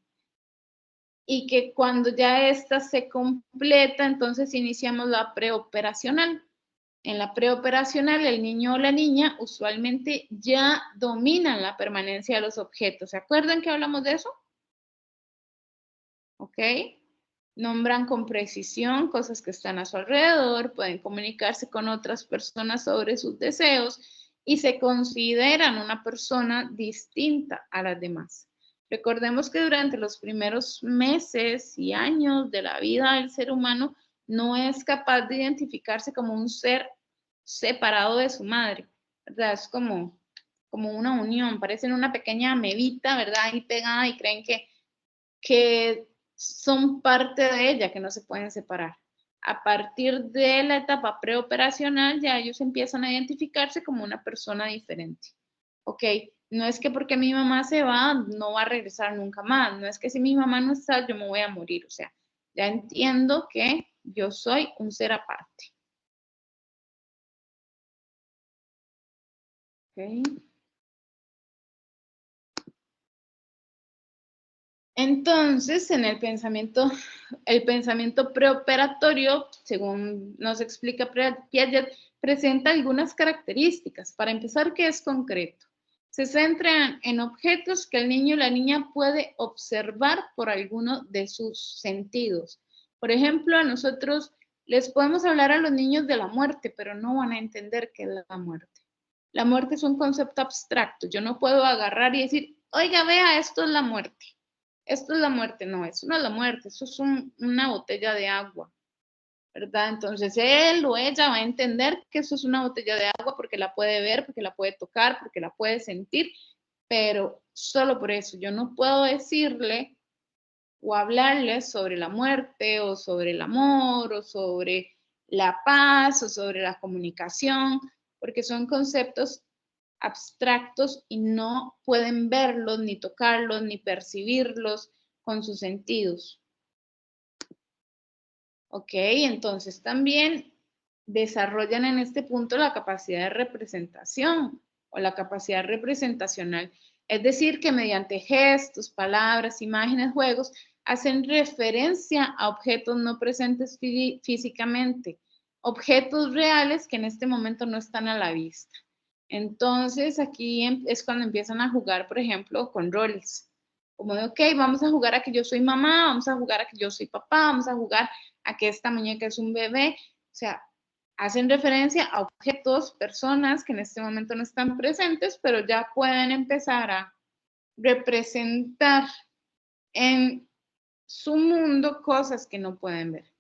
que cuando ya esta se completa, entonces iniciamos la preoperacional. En la preoperacional, el niño o la niña usualmente ya dominan la permanencia de los objetos. ¿Se acuerdan que hablamos de eso? ¿Ok? Nombran con precisión cosas que están a su alrededor, pueden comunicarse con otras personas sobre sus deseos y se consideran una persona distinta a las demás. Recordemos que durante los primeros meses y años de la vida del ser humano no es capaz de identificarse como un ser separado de su madre, ¿verdad? Es como una unión, parecen una pequeña amebita, ¿verdad? Ahí pegada y creen que son parte de ella, que no se pueden separar. A partir de la etapa preoperacional, ya ellos empiezan a identificarse como una persona diferente. Ok, no es que porque mi mamá se va, no va a regresar nunca más. No es que si mi mamá no está, yo me voy a morir. O sea, ya entiendo que yo soy un ser aparte. Ok. Entonces, en el pensamiento preoperatorio, según nos explica Piaget, presenta algunas características. Para empezar, que es concreto. Se centran en objetos que el niño o la niña puede observar por alguno de sus sentidos. Por ejemplo, a nosotros les podemos hablar a los niños de la muerte, pero no van a entender qué es la muerte. La muerte es un concepto abstracto. Yo no puedo agarrar y decir, oiga, vea, esto es la muerte. Esto es la muerte, no, eso no es la muerte, eso es una botella de agua, ¿verdad? Entonces él o ella va a entender que eso es una botella de agua porque la puede ver, porque la puede tocar, porque la puede sentir, pero solo por eso yo no puedo decirle o hablarle sobre la muerte o sobre el amor o sobre la paz o sobre la comunicación, porque son conceptos abstractos y no pueden verlos, ni tocarlos, ni percibirlos con sus sentidos. Ok, entonces también desarrollan en este punto la capacidad de representación o la capacidad representacional. Es decir, que mediante gestos, palabras, imágenes, juegos, hacen referencia a objetos no presentes físicamente, objetos reales que en este momento no están a la vista. Entonces, aquí es cuando empiezan a jugar, por ejemplo, con roles. Como de, ok, vamos a jugar a que yo soy mamá, vamos a jugar a que yo soy papá, vamos a jugar a que esta muñeca es un bebé. O sea, hacen referencia a objetos, personas que en este momento no están presentes, pero ya pueden empezar a representar en su mundo cosas que no pueden ver.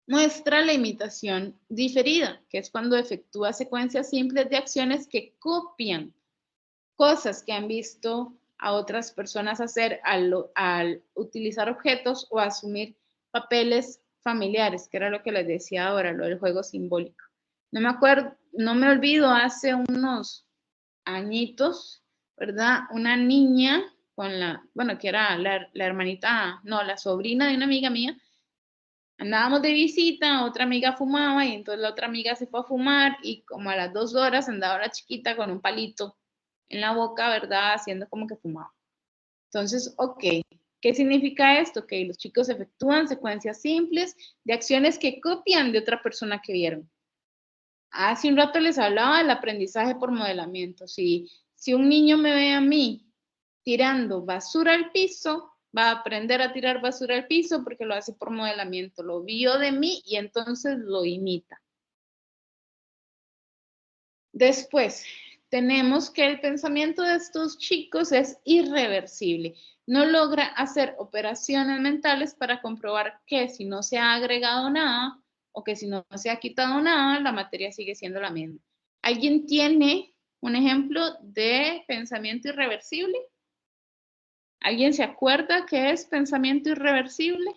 Muestra la imitación diferida, que es cuando efectúa secuencias simples de acciones que copian cosas que han visto a otras personas hacer al utilizar objetos o asumir papeles familiares, que era lo que les decía ahora, lo del juego simbólico. No me acuerdo, no me olvido, hace unos añitos, ¿verdad? Una niña con bueno, que era la hermanita, no, la sobrina de una amiga mía, andábamos de visita, otra amiga fumaba y entonces la otra amiga se fue a fumar y como a las 2 horas andaba la chiquita con un palito en la boca, ¿verdad? Haciendo como que fumaba. Entonces, ok, ¿qué significa esto? Que los chicos efectúan secuencias simples de acciones que copian de otra persona que vieron. Hace un rato les hablaba del aprendizaje por modelamiento. Si un niño me ve a mí tirando basura al piso, va a aprender a tirar basura al piso porque lo hace por modelamiento. Lo vio de mí y entonces lo imita. Después, tenemos que el pensamiento de estos chicos es irreversible. No logra hacer operaciones mentales para comprobar que si no se ha agregado nada o que si no se ha quitado nada, la materia sigue siendo la misma. ¿Alguien tiene un ejemplo de pensamiento irreversible? ¿Alguien se acuerda qué es pensamiento irreversible?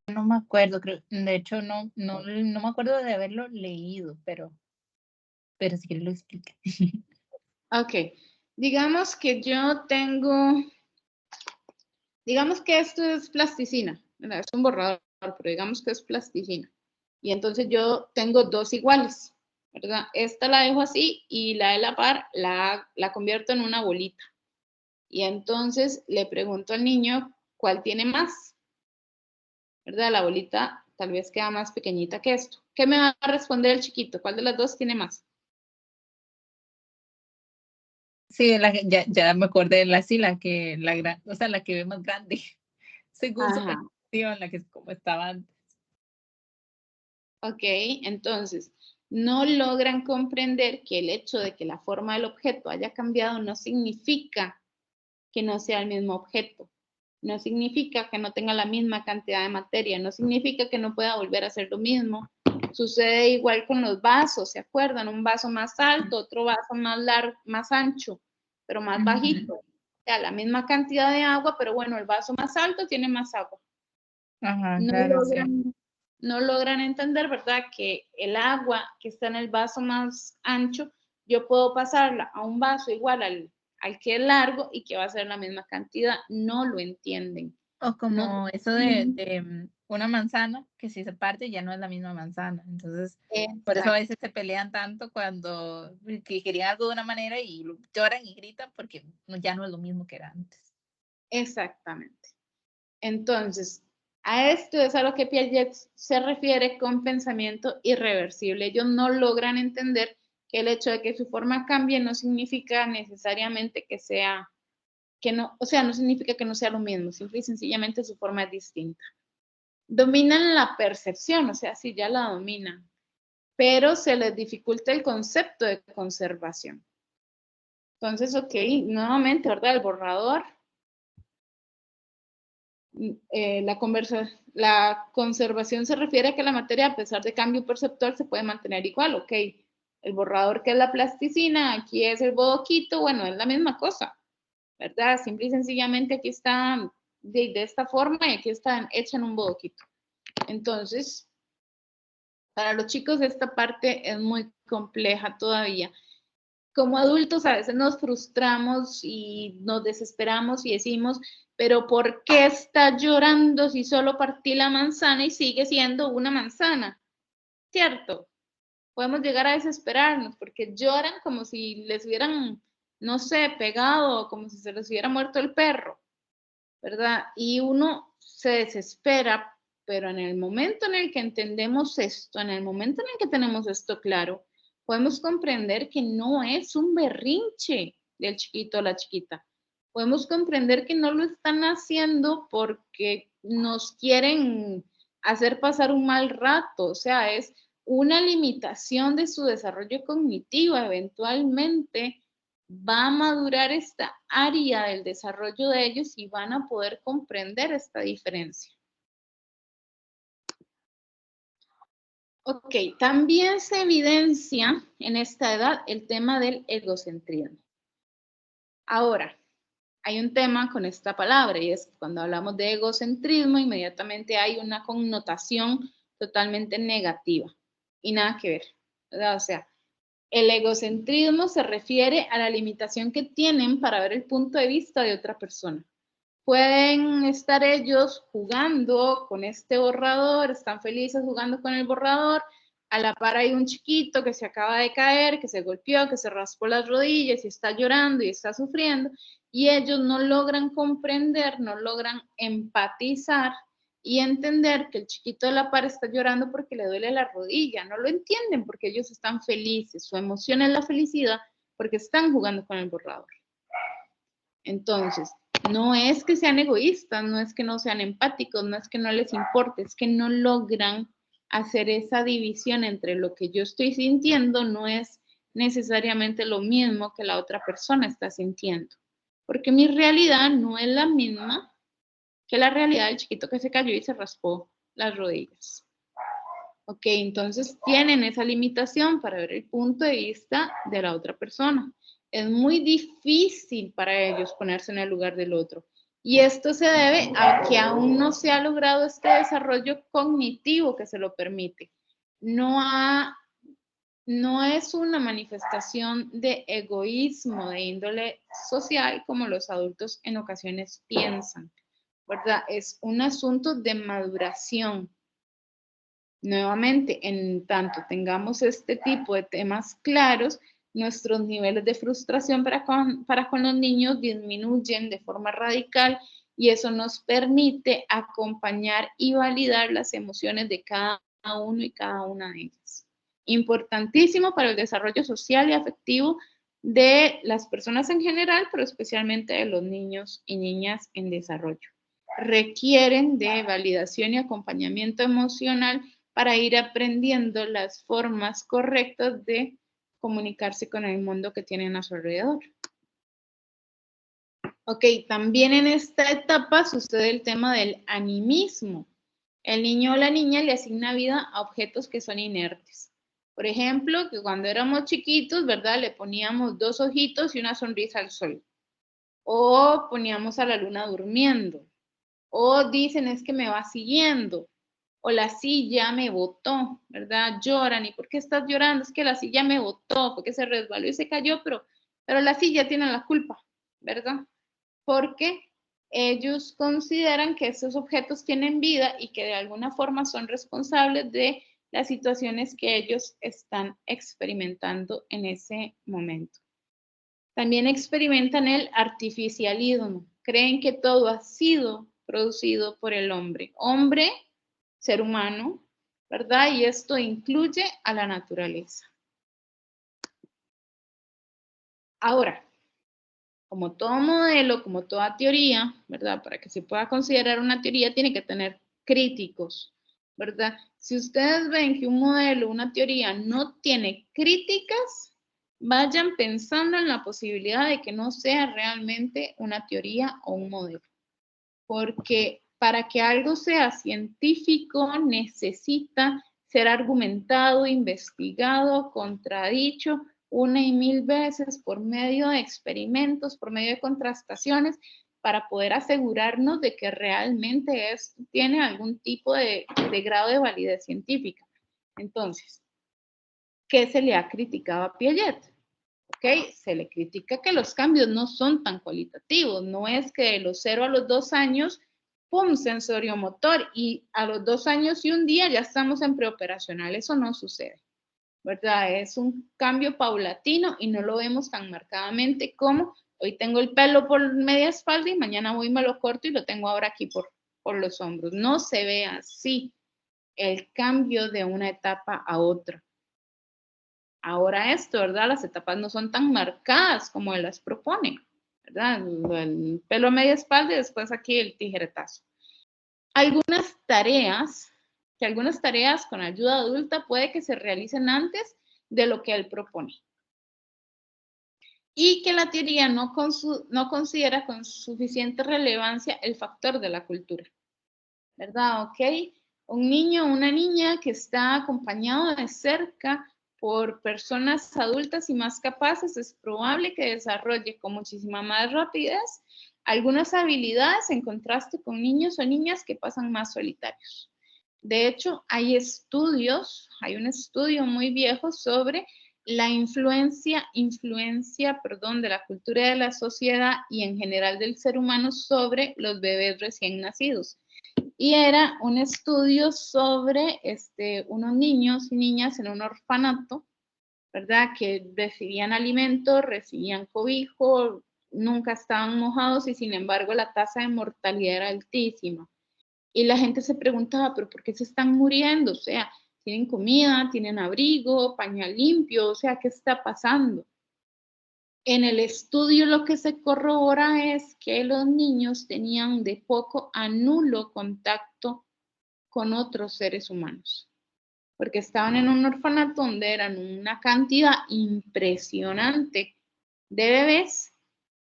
No me acuerdo, creo, de hecho no me acuerdo de haberlo leído, pero si quieres lo explica. Ok, digamos que yo tengo, digamos que esto es plasticina, ¿verdad? Es un borrador, pero digamos que es plasticina. Y entonces yo tengo dos iguales, ¿verdad? Esta la dejo así y la de la par la convierto en una bolita. Y entonces le pregunto al niño cuál tiene más, ¿verdad? La bolita tal vez queda más pequeñita que esto. ¿Qué me va a responder el chiquito? ¿Cuál de las dos tiene más? Sí, ya me acordé de la que o sea, la que ve más grande, según su percepción, la que es como estaba antes. Ok, entonces, no logran comprender que el hecho de que la forma del objeto haya cambiado no significa que no sea el mismo objeto, no significa que no tenga la misma cantidad de materia, no significa que no pueda volver a hacer lo mismo. Sucede igual con los vasos, ¿se acuerdan? Un vaso más alto, otro vaso más largo, más ancho, pero más bajito. O sea, la misma cantidad de agua, pero bueno, el vaso más alto tiene más agua. Ajá, No claro, logran, sí. no logran entender, ¿verdad? Que el agua que está en el vaso más ancho, yo puedo pasarla a un vaso igual al que es largo y que va a ser la misma cantidad. No lo entienden. O como No, eso de una manzana, que si se parte ya no es la misma manzana. Entonces, por eso a veces se pelean tanto cuando que querían algo de una manera y lloran y gritan porque ya no es lo mismo que era antes. Exactamente. Entonces, a esto es a lo que Piaget se refiere con pensamiento irreversible. Ellos no logran entender que el hecho de que su forma cambie no significa necesariamente que sea, que no, o sea, no significa que no sea lo mismo, simple y sencillamente su forma es distinta. Dominan la percepción, o sea, sí, ya la dominan, pero se les dificulta el concepto de conservación. Entonces, ok, nuevamente, ¿verdad? El borrador. La conservación se refiere a que la materia, a pesar de cambio perceptual, se puede mantener igual, ok. El borrador, que es la plasticina, aquí es el bodoquito, bueno, es la misma cosa, ¿verdad? Simple y sencillamente aquí está de esta forma y aquí está hecha en un bodoquito. Entonces, para los chicos esta parte es muy compleja todavía. Como adultos a veces nos frustramos y nos desesperamos y decimos, pero ¿por qué está llorando si solo partí la manzana y sigue siendo una manzana? ¿Cierto? Podemos llegar a desesperarnos porque lloran como si les hubieran, no sé, pegado, como si se les hubiera muerto el perro, ¿verdad? Y uno se desespera, pero en el momento en el que entendemos esto, en el momento en el que tenemos esto claro, podemos comprender que no es un berrinche del chiquito o la chiquita. Podemos comprender que no lo están haciendo porque nos quieren hacer pasar un mal rato, o sea, es una limitación de su desarrollo cognitivo. Eventualmente va a madurar esta área del desarrollo de ellos y van a poder comprender esta diferencia. Ok, también se evidencia en esta edad el tema del egocentrismo. Ahora, hay un tema con esta palabra y es que cuando hablamos de egocentrismo, inmediatamente hay una connotación totalmente negativa y nada que ver, ¿verdad? O sea, el egocentrismo se refiere a la limitación que tienen para ver el punto de vista de otra persona. Pueden estar ellos jugando con este borrador, están felices jugando con el borrador, a la par hay un chiquito que se acaba de caer, que se golpeó, que se raspó las rodillas y está llorando y está sufriendo, y ellos no logran comprender, no logran empatizar y entender que el chiquito de la par está llorando porque le duele la rodilla. No lo entienden porque ellos están felices, su emoción es la felicidad porque están jugando con el borrador. Entonces, no es que sean egoístas, no es que no sean empáticos, no es que no les importe, es que no logran hacer esa división entre lo que yo estoy sintiendo no es necesariamente lo mismo que la otra persona está sintiendo, porque mi realidad no es la misma que la realidad del chiquito que se cayó y se raspó las rodillas. Ok, entonces tienen esa limitación para ver el punto de vista de la otra persona. Es muy difícil para ellos ponerse en el lugar del otro. Y esto se debe a que aún no se ha logrado este desarrollo cognitivo que se lo permite. No es una manifestación de egoísmo de índole social como los adultos en ocasiones piensan, ¿verdad? Es un asunto de maduración. Nuevamente, en tanto tengamos este tipo de temas claros, nuestros niveles de frustración para con los niños disminuyen de forma radical y eso nos permite acompañar y validar las emociones de cada uno y cada una de ellas. Importantísimo para el desarrollo social y afectivo de las personas en general, pero especialmente de los niños y niñas en desarrollo. Requieren de validación y acompañamiento emocional para ir aprendiendo las formas correctas de comunicarse con el mundo que tienen a su alrededor. Ok, también en esta etapa sucede el tema del animismo. El niño o la niña le asigna vida a objetos que son inertes. Por ejemplo, que cuando éramos chiquitos, ¿verdad? Le poníamos 2 ojitos y una sonrisa al sol. O poníamos a la luna durmiendo. O dicen es que me va siguiendo. O la silla me botó, ¿verdad? Lloran. ¿Y por qué estás llorando? Es que la silla me botó, porque se resbaló y se cayó, pero la silla tiene la culpa, ¿verdad? Porque ellos consideran que estos objetos tienen vida y que de alguna forma son responsables de las situaciones que ellos están experimentando en ese momento. También experimentan el artificialismo. Creen que todo ha sido producido por el hombre. Hombre, ser humano, ¿verdad? Y esto incluye a la naturaleza. Ahora, como todo modelo, como toda teoría, ¿verdad? Para que se pueda considerar una teoría, tiene que tener críticos, ¿verdad? Si ustedes ven que un modelo, una teoría no tiene críticas, vayan pensando en la posibilidad de que no sea realmente una teoría o un modelo. Porque para que algo sea científico necesita ser argumentado, investigado, contradicho una y mil veces por medio de experimentos, por medio de contrastaciones, para poder asegurarnos de que realmente tiene algún tipo de grado de validez científica. Entonces, ¿qué se le ha criticado a Piaget? ¿Okay? Se le critica que los cambios no son tan cualitativos, no es que de los 0 a los 2 años, ¡pum!, sensoriomotor, y a los 2 años y un día ya estamos en preoperacional, eso no sucede, ¿verdad? Es un cambio paulatino y no lo vemos tan marcadamente como hoy tengo el pelo por media espalda y mañana voy y me lo corto y lo tengo ahora aquí por los hombros. No se ve así el cambio de una etapa a otra. Ahora esto, ¿verdad? Las etapas no son tan marcadas como él las propone, ¿verdad? El pelo a media espalda y después aquí el tijeretazo. Algunas tareas con ayuda adulta puede que se realicen antes de lo que él propone. Y que la teoría no considera con suficiente relevancia el factor de la cultura, ¿verdad? ¿Ok? Un niño o una niña que está acompañado de cerca por personas adultas y más capaces, es probable que desarrolle con muchísima más rapidez algunas habilidades en contraste con niños o niñas que pasan más solitarios. De hecho, hay un estudio muy viejo sobre la influencia, de la cultura de la sociedad y en general del ser humano sobre los bebés recién nacidos. Y era un estudio sobre unos niños y niñas en un orfanato, ¿verdad? Que recibían alimento, recibían cobijo, nunca estaban mojados y sin embargo la tasa de mortalidad era altísima. Y la gente se preguntaba, ¿pero por qué se están muriendo? O sea, tienen comida, tienen abrigo, pañal limpio, o sea, ¿qué está pasando? En el estudio lo que se corrobora es que los niños tenían de poco a nulo contacto con otros seres humanos, porque estaban en un orfanato donde eran una cantidad impresionante de bebés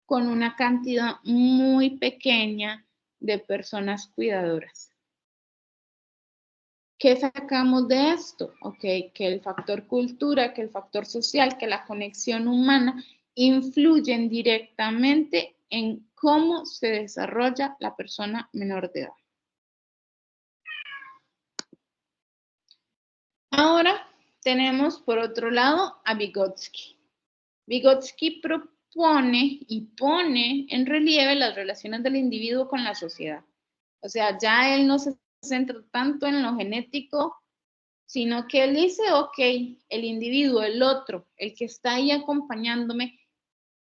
con una cantidad muy pequeña de personas cuidadoras. ¿Qué sacamos de esto? Ok, que el factor cultura, que el factor social, que la conexión humana influyen directamente en cómo se desarrolla la persona menor de edad. Ahora tenemos por otro lado a Vygotsky. Vygotsky propone y pone en relieve las relaciones del individuo con la sociedad. O sea, ya él no se centra tanto en lo genético, sino que él dice, ok, el individuo, el otro, el que está ahí acompañándome,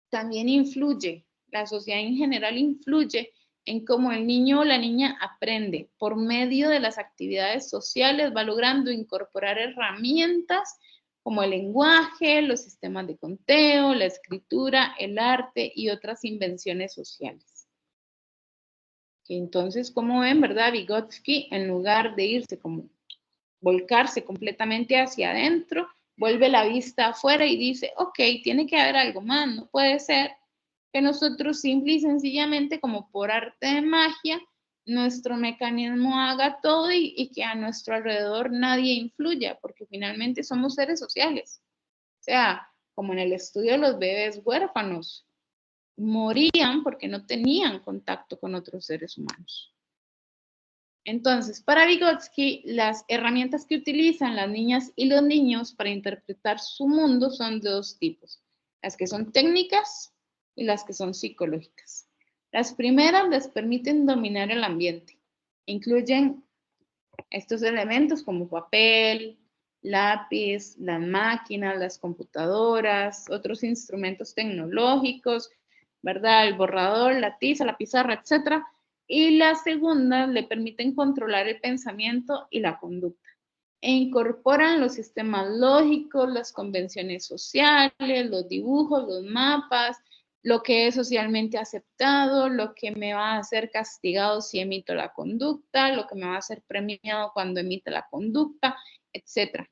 también influye, la sociedad en general influye en cómo el niño o la niña aprende. Por medio de las actividades sociales va logrando incorporar herramientas como el lenguaje, los sistemas de conteo, la escritura, el arte y otras invenciones sociales. Entonces, como ven, ¿verdad? Vygotsky, en lugar de irse como volcarse completamente hacia adentro, vuelve la vista afuera y dice, ok, tiene que haber algo más, no puede ser que nosotros simple y sencillamente, como por arte de magia, nuestro mecanismo haga todo y que a nuestro alrededor nadie influya, porque finalmente somos seres sociales. O sea, como en el estudio de los bebés huérfanos, morían porque no tenían contacto con otros seres humanos. Entonces, para Vygotsky, las herramientas que utilizan las niñas y los niños para interpretar su mundo son de dos tipos, las que son técnicas y las que son psicológicas. Las primeras les permiten dominar el ambiente. Incluyen estos elementos como papel, lápiz, las máquinas, las computadoras, otros instrumentos tecnológicos, ¿verdad? El borrador, la tiza, la pizarra, etcétera. Y las segundas le permiten controlar el pensamiento y la conducta. E incorporan los sistemas lógicos, las convenciones sociales, los dibujos, los mapas, lo que es socialmente aceptado, lo que me va a hacer castigado si emito la conducta, lo que me va a hacer premiado cuando emite la conducta, etc.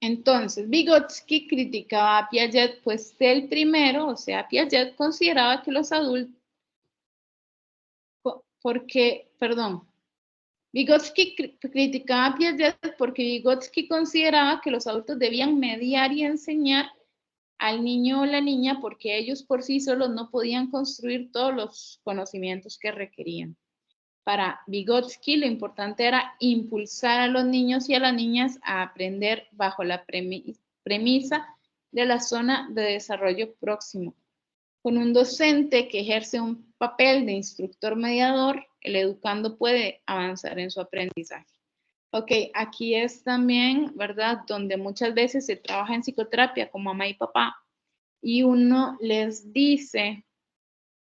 Entonces, Vygotsky criticaba a Piaget, pues él primero, o sea, Piaget consideraba que los adultos, Vygotsky criticaba a Piaget porque Vygotsky consideraba que los adultos debían mediar y enseñar al niño o la niña porque ellos por sí solos no podían construir todos los conocimientos que requerían. Para Vygotsky, lo importante era impulsar a los niños y a las niñas a aprender bajo la premisa de la zona de desarrollo próximo. Con un docente que ejerce un papel de instructor mediador, el educando puede avanzar en su aprendizaje. Ok, aquí es también, ¿verdad?, donde muchas veces se trabaja en psicoterapia con mamá y papá y uno les dice,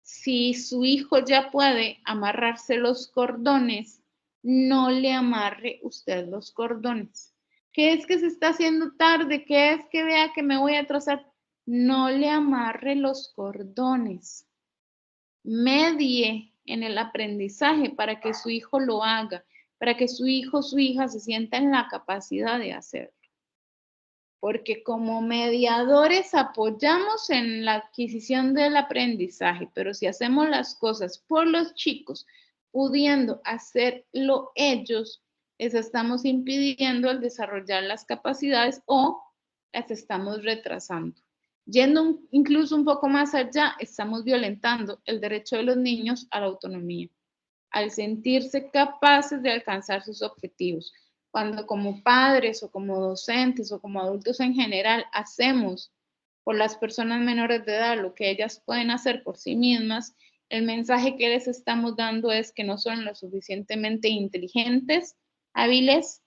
si su hijo ya puede amarrarse los cordones, no le amarre usted los cordones. ¿Qué es que se está haciendo tarde? ¿Qué es que vea que me voy a atrasar? No le amarre los cordones. Medie en el aprendizaje para que su hijo lo haga, para que su hijo o su hija se sienta en la capacidad de hacerlo. Porque como mediadores apoyamos en la adquisición del aprendizaje, pero si hacemos las cosas por los chicos, pudiendo hacerlo ellos, les estamos impidiendo el desarrollar las capacidades o las estamos retrasando. Yendo incluso un poco más allá, estamos violentando el derecho de los niños a la autonomía, al sentirse capaces de alcanzar sus objetivos. Cuando como padres o como docentes o como adultos en general hacemos por las personas menores de edad lo que ellas pueden hacer por sí mismas, el mensaje que les estamos dando es que no son lo suficientemente inteligentes, hábiles,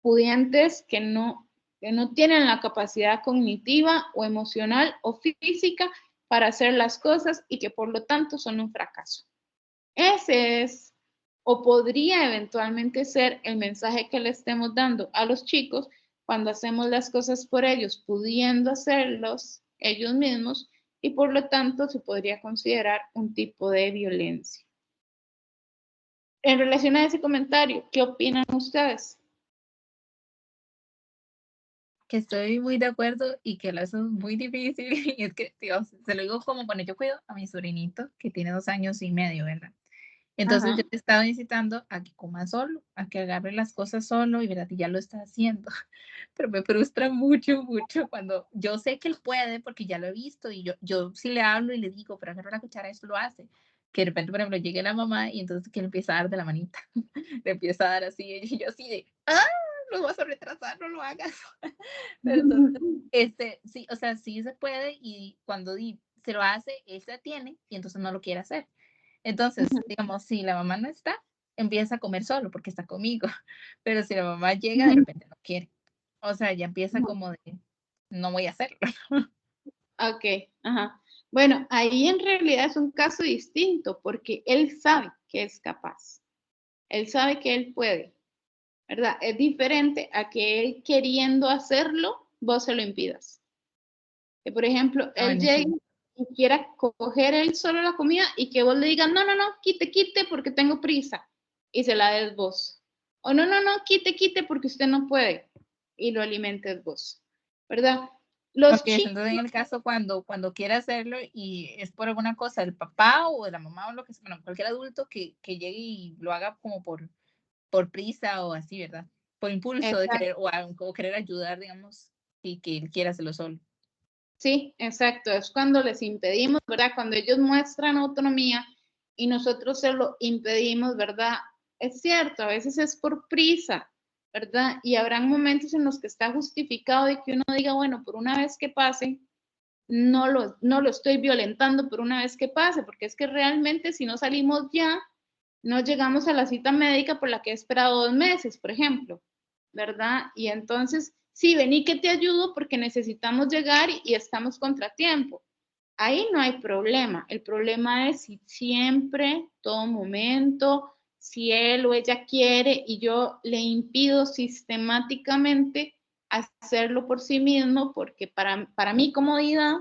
pudientes, que no tienen la capacidad cognitiva o emocional o física para hacer las cosas y que por lo tanto son un fracaso. Ese es, o podría eventualmente ser el mensaje que le estemos dando a los chicos cuando hacemos las cosas por ellos, pudiendo hacerlos ellos mismos, y por lo tanto se podría considerar un tipo de violencia. En relación a ese comentario, ¿qué opinan ustedes? Que estoy muy de acuerdo y que lo es muy difícil. Y es que, Dios, se lo digo como cuando yo cuido a mi sobrinito, que tiene 2 años y medio, ¿verdad? Entonces Ajá. yo te estaba incitando a que coma solo, a que agarre las cosas solo, y verdad, y ya lo está haciendo. Pero me frustra mucho, mucho cuando yo sé que él puede, porque ya lo he visto, y yo sí le hablo y le digo, pero agarra la cuchara, eso lo hace. Que de repente, por ejemplo, llegue la mamá y entonces que le empieza a dar de la manita, le empieza a dar así, y yo así de, ¡ah! Lo vas a retrasar, no lo hagas. Pero entonces, sí, o sea, sí se puede, y cuando se lo hace, él se atiene y entonces no lo quiere hacer. Entonces, digamos, si la mamá no está, empieza a comer solo porque está conmigo. Pero si la mamá llega, de repente no quiere. O sea, ya empieza como de, no voy a hacerlo. Ok, ajá. Bueno, ahí en realidad es un caso distinto porque él sabe que es capaz. Él sabe que él puede, ¿verdad? Es diferente a que él queriendo hacerlo, vos se lo impidas. Que, por ejemplo, Ah, él bueno, llegue sí. y quiera coger él solo la comida y que vos le digas, no, no, no, quite, quite porque tengo prisa y se la des vos. O no, no, no, quite, quite porque usted no puede y lo alimentes vos, ¿verdad? Ok, Los chicos, entonces en el caso cuando quiere hacerlo y es por alguna cosa del papá o de la mamá o lo que sea, bueno, cualquier adulto que llegue y lo haga como por prisa o así, ¿verdad? Por impulso de querer o querer ayudar, digamos, y que él quiera hacerlo solo. sí, exacto, es cuando les impedimos, ¿verdad? Cuando ellos muestran autonomía y nosotros se lo impedimos, ¿verdad? Es cierto, a veces es por prisa, ¿verdad? Y habrán momentos en los que está justificado de que uno diga, bueno, por una vez que pase, no lo estoy violentando por una vez que pase, porque es que realmente si no salimos ya, no llegamos a la cita médica por la que he esperado 2 meses, por ejemplo, ¿verdad? Y entonces, sí, vení que te ayudo porque necesitamos llegar y estamos contratiempo. Ahí no hay problema. El problema es si siempre, todo momento, si él o ella quiere y yo le impido sistemáticamente hacerlo por sí mismo, porque para mi comodidad,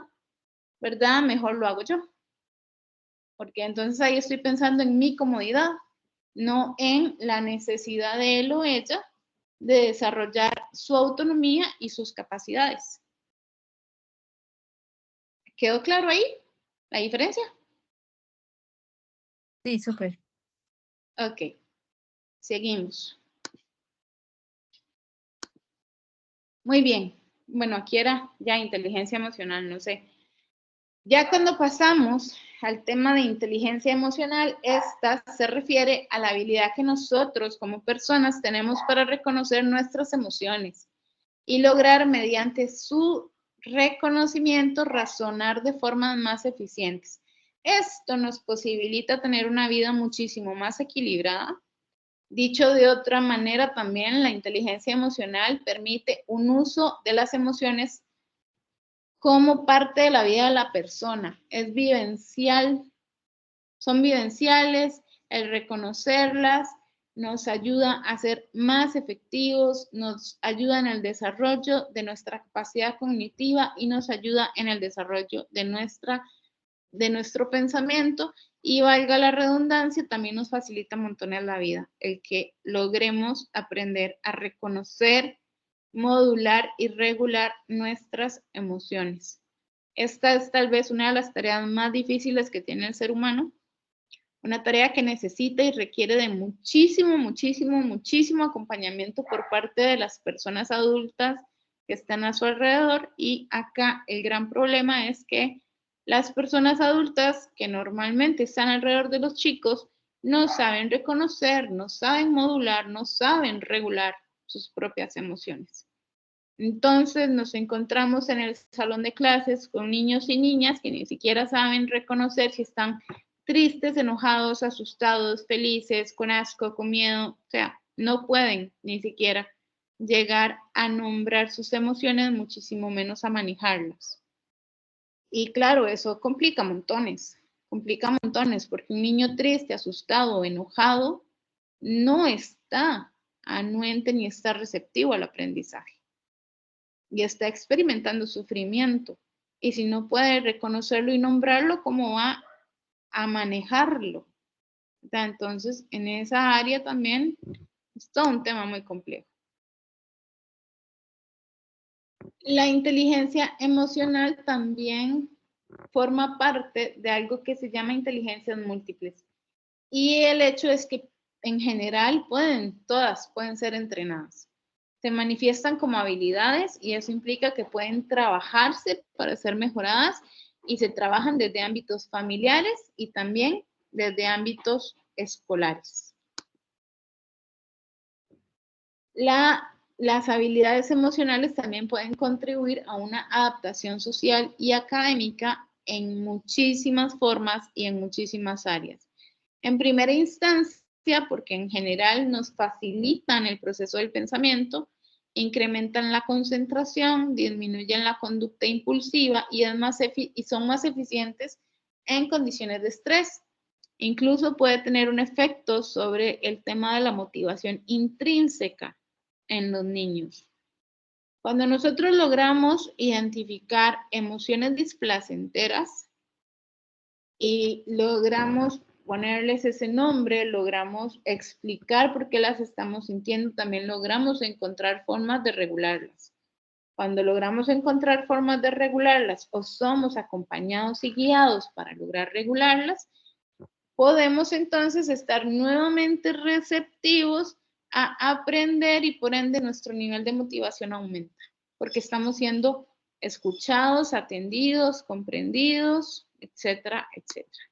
¿verdad? Mejor lo hago yo. Porque entonces ahí estoy pensando en mi comodidad, no en la necesidad de él o ella de desarrollar su autonomía y sus capacidades. ¿Quedó claro ahí la diferencia? Sí, súper. Ok. Seguimos. Muy bien. Bueno, aquí era ya inteligencia emocional, no sé. Ya cuando pasamos al tema de inteligencia emocional, esta se refiere a la habilidad que nosotros como personas tenemos para reconocer nuestras emociones y lograr mediante su reconocimiento razonar de formas más eficientes. Esto nos posibilita tener una vida muchísimo más equilibrada. Dicho de otra manera, también la inteligencia emocional permite un uso de las emociones como parte de la vida de la persona. Es vivencial, son vivenciales, el reconocerlas nos ayuda a ser más efectivos, nos ayuda en el desarrollo de nuestra capacidad cognitiva y nos ayuda en el desarrollo de nuestro pensamiento, y valga la redundancia, también nos facilita montones la vida, el que logremos aprender a reconocer, modular y regular nuestras emociones. Esta es tal vez una de las tareas más difíciles que tiene el ser humano, una tarea que necesita y requiere de muchísimo, muchísimo, muchísimo acompañamiento por parte de las personas adultas que están a su alrededor. Y acá el gran problema es que las personas adultas que normalmente están alrededor de los chicos no saben reconocer, no saben modular, no saben regular sus propias emociones. Entonces nos encontramos en el salón de clases con niños y niñas que ni siquiera saben reconocer si están tristes, enojados, asustados, felices, con asco, con miedo. O sea, no pueden ni siquiera llegar a nombrar sus emociones, muchísimo menos a manejarlas. Y claro, eso complica montones, porque un niño triste, asustado, enojado, no está anuente ni está receptivo al aprendizaje y está experimentando sufrimiento. Y si no puede reconocerlo y nombrarlo, ¿cómo va a manejarlo? Entonces, en esa área también es todo un tema muy complejo. La inteligencia emocional también forma parte de algo que se llama inteligencias múltiples. Y el hecho es que en general todas pueden ser entrenadas. Se manifiestan como habilidades y eso implica que pueden trabajarse para ser mejoradas y se trabajan desde ámbitos familiares y también desde ámbitos escolares. Las habilidades emocionales también pueden contribuir a una adaptación social y académica en muchísimas formas y en muchísimas áreas. En primera instancia, porque en general nos facilitan el proceso del pensamiento, incrementan la concentración, disminuyen la conducta impulsiva y son más eficientes en condiciones de estrés. Incluso puede tener un efecto sobre el tema de la motivación intrínseca en los niños. Cuando nosotros logramos identificar emociones displacenteras y logramos ponerles ese nombre, logramos explicar por qué las estamos sintiendo, también logramos encontrar formas de regularlas. Cuando logramos encontrar formas de regularlas o somos acompañados y guiados para lograr regularlas, podemos entonces estar nuevamente receptivos a aprender y por ende nuestro nivel de motivación aumenta, porque estamos siendo escuchados, atendidos, comprendidos, etcétera, etcétera.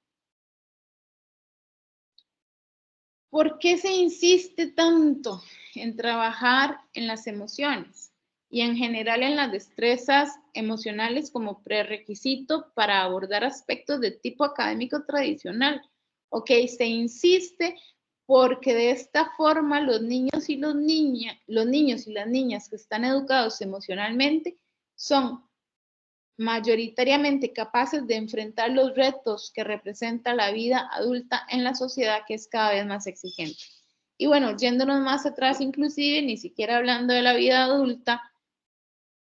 ¿Por qué se insiste tanto en trabajar en las emociones y en general en las destrezas emocionales como prerequisito para abordar aspectos de tipo académico tradicional? Ok, se insiste porque de esta forma los niños y las niñas que están educados emocionalmente son mayoritariamente capaces de enfrentar los retos que representa la vida adulta en la sociedad, que es cada vez más exigente. Y bueno, yéndonos más atrás, inclusive, ni siquiera hablando de la vida adulta,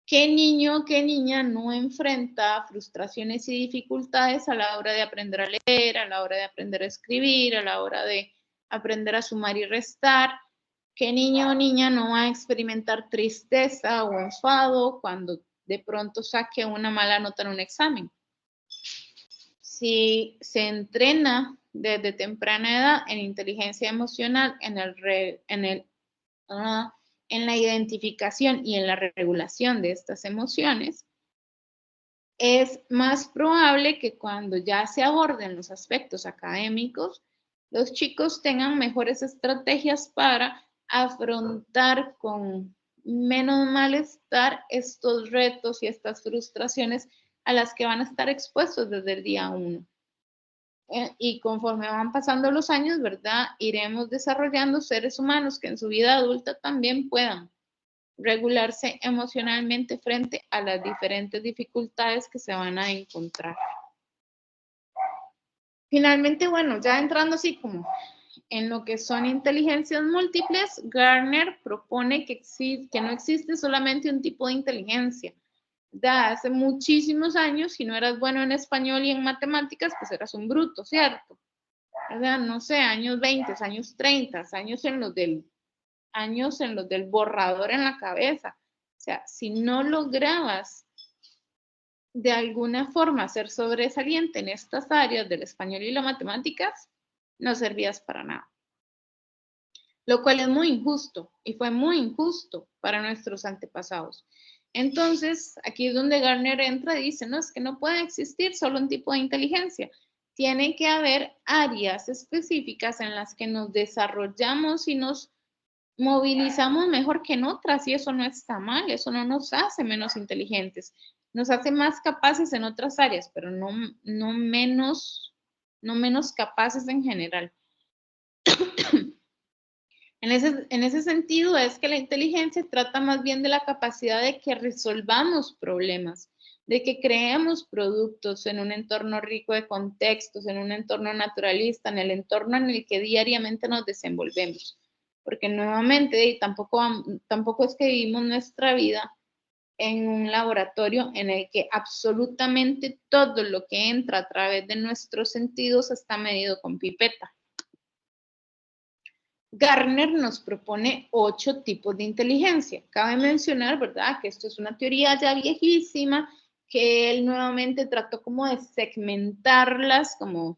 ¿qué niño, qué niña no enfrenta frustraciones y dificultades a la hora de aprender a leer, a la hora de aprender a escribir, a la hora de aprender a sumar y restar? ¿Qué niño o niña no va a experimentar tristeza o enfado cuando de pronto saque una mala nota en un examen? Si se entrena desde temprana edad en inteligencia emocional, en la identificación y en la regulación de estas emociones, es más probable que cuando ya se aborden los aspectos académicos, los chicos tengan mejores estrategias para afrontar con menos malestar estos retos y estas frustraciones a las que van a estar expuestos desde el día 1. Y conforme van pasando los años, ¿verdad? Iremos desarrollando seres humanos que en su vida adulta también puedan regularse emocionalmente frente a las diferentes dificultades que se van a encontrar. Finalmente, bueno, ya entrando así como en lo que son inteligencias múltiples, Gardner propone que no existe solamente un tipo de inteligencia. Hace muchísimos años, si no eras bueno en español y en matemáticas, pues eras un bruto, ¿cierto? No sé, años 20, años 30, años en los del borrador en la cabeza. O sea, si no lograbas de alguna forma ser sobresaliente en estas áreas del español y las matemáticas, no servías para nada. Lo cual es muy injusto y fue muy injusto para nuestros antepasados. Entonces, aquí es donde Gardner entra y dice, no, es que no puede existir solo un tipo de inteligencia. Tiene que haber áreas específicas en las que nos desarrollamos y nos movilizamos mejor que en otras, y eso no está mal, eso no nos hace menos inteligentes, nos hace más capaces en otras áreas, pero no menos capaces en general. En ese sentido es que la inteligencia trata más bien de la capacidad de que resolvamos problemas, de que creemos productos en un entorno rico de contextos, en un entorno naturalista, en el entorno en el que diariamente nos desenvolvemos. Porque nuevamente tampoco es que vivimos nuestra vida en un laboratorio en el que absolutamente todo lo que entra a través de nuestros sentidos está medido con pipeta. Gardner nos propone 8 tipos de inteligencia. Cabe mencionar, ¿verdad?, que esto es una teoría ya viejísima, que él nuevamente trató como de segmentarlas, como,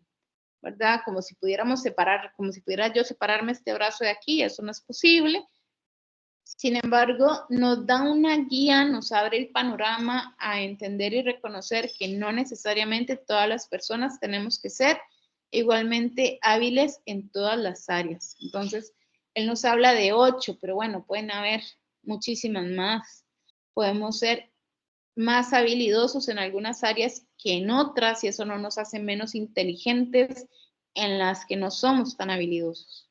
¿verdad?, como si pudiéramos separar, como si pudiera yo separarme este brazo de aquí, eso no es posible. Sin embargo, nos da una guía, nos abre el panorama a entender y reconocer que no necesariamente todas las personas tenemos que ser igualmente hábiles en todas las áreas. Entonces, él nos habla de 8, pero bueno, pueden haber muchísimas más. Podemos ser más habilidosos en algunas áreas que en otras, y eso no nos hace menos inteligentes en las que no somos tan habilidosos.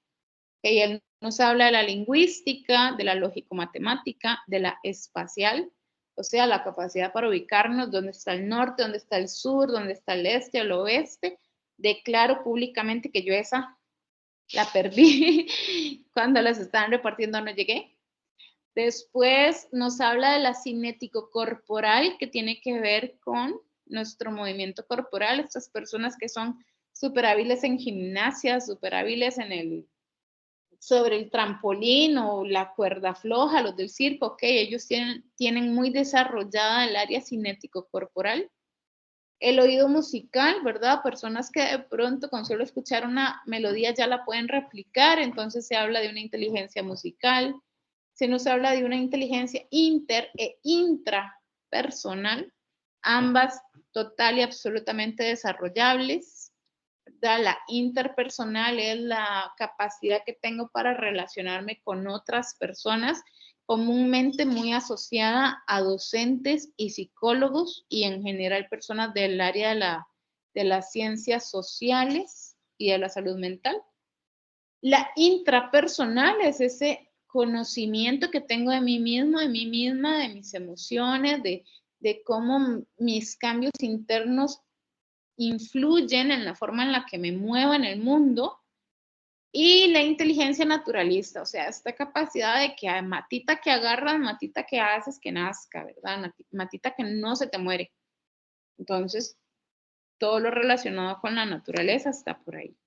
Él nos habla de la lingüística, de la lógico-matemática, de la espacial, o sea, la capacidad para ubicarnos, dónde está el norte, dónde está el sur, dónde está el este, el oeste. Declaro públicamente que yo esa la perdí cuando las estaban repartiendo, no llegué. Después nos habla de la cinético corporal, que tiene que ver con nuestro movimiento corporal. Estas personas que son súper hábiles en gimnasia, súper hábiles sobre el trampolín o la cuerda floja, los del circo, ok, ellos tienen muy desarrollada el área cinético corporal. El oído musical, ¿verdad? Personas que de pronto con solo escuchar una melodía ya la pueden replicar, entonces se habla de una inteligencia musical. Se nos habla de una inteligencia inter e intrapersonal, ambas total y absolutamente desarrollables. La interpersonal es la capacidad que tengo para relacionarme con otras personas, comúnmente muy asociada a docentes y psicólogos y en general personas del área de las ciencias sociales y de la salud mental. La intrapersonal es ese conocimiento que tengo de mí mismo, de mí misma, de mis emociones, de cómo mis cambios internos influyen en la forma en la que me muevo en el mundo. Y la inteligencia naturalista, o sea, esta capacidad de que hay matita que agarras, matita que haces que nazca, ¿verdad? Matita que no se te muere. Entonces, todo lo relacionado con la naturaleza está por ahí.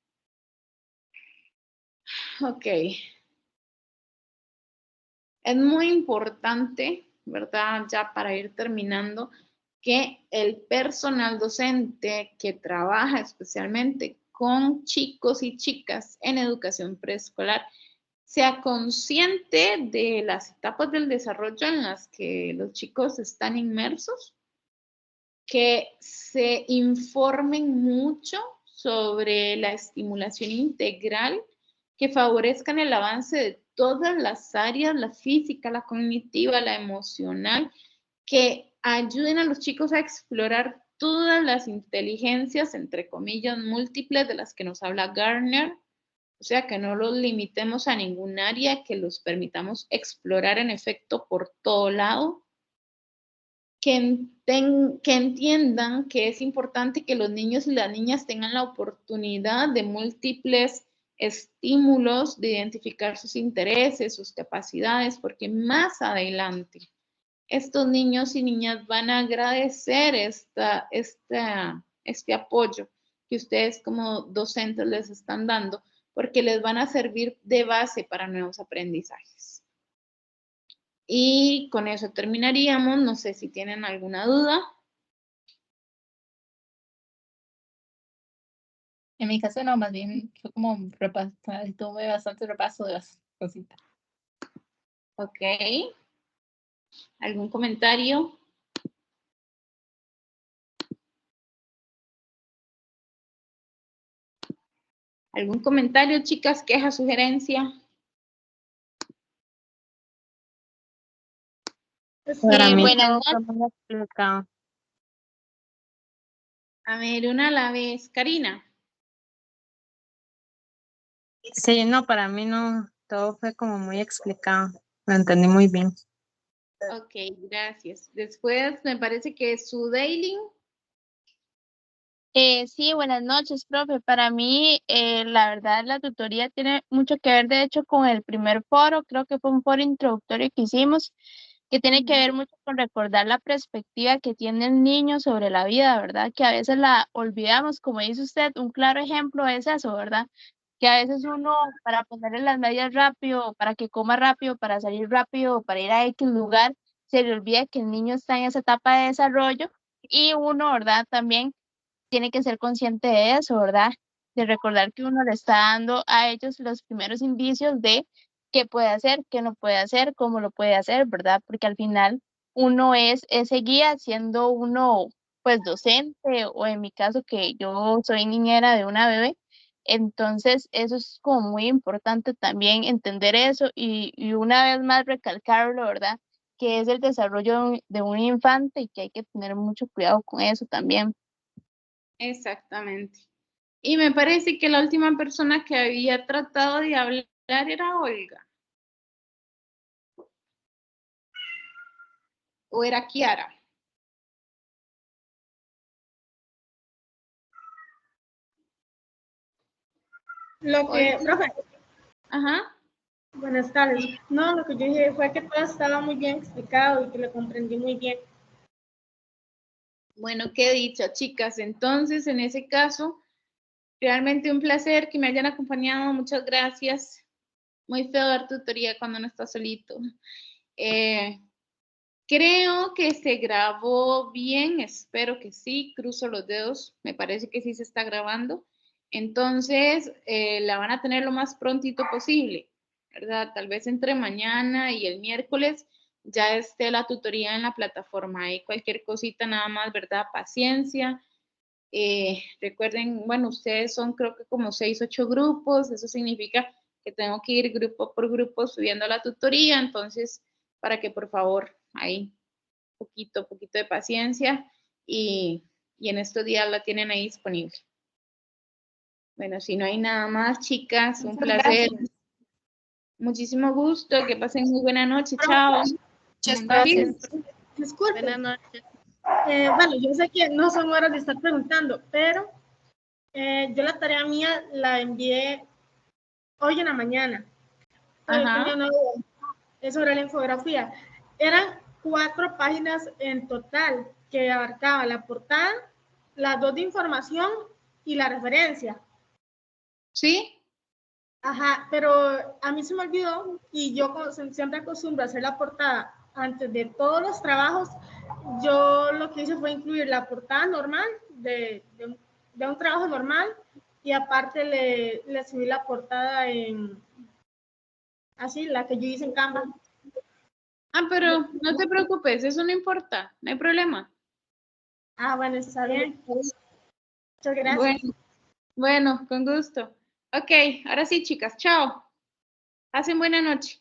Ok. Es muy importante, ¿verdad? Ya para ir terminando, que el personal docente que trabaja especialmente con chicos y chicas en educación preescolar, sea consciente de las etapas del desarrollo en las que los chicos están inmersos, que se informen mucho sobre la estimulación integral, que favorezcan el avance de todas las áreas, la física, la cognitiva, la emocional, que ayuden a los chicos a explorar todas las inteligencias, entre comillas, múltiples de las que nos habla Gardner. O sea, que no los limitemos a ningún área, que los permitamos explorar en efecto por todo lado. Que entiendan que es importante que los niños y las niñas tengan la oportunidad de múltiples estímulos, de identificar sus intereses, sus capacidades, porque más adelante estos niños y niñas van a agradecer este apoyo que ustedes como docentes les están dando, porque les van a servir de base para nuevos aprendizajes. Y con eso terminaríamos. No sé si tienen alguna duda. En mi caso no, más bien fue como tuve bastante repaso de las cositas. Ok. ¿Algún comentario? ¿Algún comentario, chicas? ¿Queja, sugerencia? Para mí Buenas todo noches. fue muy explicado. A ver, una a la vez. Karina. Sí, no, para mí no, todo fue como muy explicado. Lo entendí muy bien. Ok, gracias. Después me parece que es su daily. Sí, buenas noches, profe. Para mí, la verdad, la tutoría tiene mucho que ver, de hecho, con el primer foro. Creo que fue un foro introductorio que hicimos, que tiene que ver mucho con recordar la perspectiva que tiene el niño sobre la vida, ¿verdad? Que a veces la olvidamos, como dice usted, un claro ejemplo es eso, ¿verdad? Que a veces uno, para ponerle las medias rápido, para que coma rápido, para salir rápido, para ir a X lugar, se le olvida que el niño está en esa etapa de desarrollo y uno, ¿verdad? También tiene que ser consciente de eso, ¿verdad? De recordar que uno le está dando a ellos los primeros indicios de qué puede hacer, qué no puede hacer, cómo lo puede hacer, ¿verdad? Porque al final uno es ese guía siendo uno, pues, docente o en mi caso que yo soy niñera de una bebé. Entonces, eso es como muy importante también entender eso y una vez más recalcarlo, ¿verdad? Que es el desarrollo de un infante y que hay que tener mucho cuidado con eso también. Exactamente. Y me parece que la última persona que había tratado de hablar era Olga. ¿O era Kiara? Lo que, profe, Ajá. buenas tardes. No, lo que yo dije fue que todo estaba muy bien explicado y que lo comprendí muy bien. Bueno, qué dicho, chicas. Entonces, en ese caso, realmente un placer que me hayan acompañado. Muchas gracias. Muy feo dar tutoría cuando no está solito. Creo que se grabó bien, espero que sí, cruzo los dedos, me parece que sí se está grabando. Entonces, la van a tener lo más prontito posible, ¿verdad? Tal vez entre mañana y el miércoles ya esté la tutoría en la plataforma. Ahí cualquier cosita nada más, ¿verdad? Paciencia. Recuerden, bueno, ustedes son creo que como 6, 8 grupos, eso significa que tengo que ir grupo por grupo subiendo la tutoría, entonces, para que por favor ahí poquito de paciencia y en estos días la tienen ahí disponible. Bueno, si no hay nada más, chicas, un placer. Gracias. Muchísimo gusto, que pasen muy buena noche, chao. Muchas gracias. Disculpe. Buenas noches. Bueno, yo sé que no son horas de estar preguntando, pero yo la tarea mía la envié hoy en la mañana. Ajá. Es sobre la infografía. Eran 4 páginas en total que abarcaba la portada, las 2 de información y la referencia. ¿Sí? Ajá, pero a mí se me olvidó y yo siempre acostumbro a hacer la portada antes de todos los trabajos. Yo lo que hice fue incluir la portada normal de un trabajo normal y aparte le subí la portada en, así, la que yo hice en Canva. Ah, pero no te preocupes, eso no importa, no hay problema. Ah, bueno, está bien. Muchas gracias. Bueno, con gusto. Ok, ahora sí, chicas, chao. Pasen buena noche.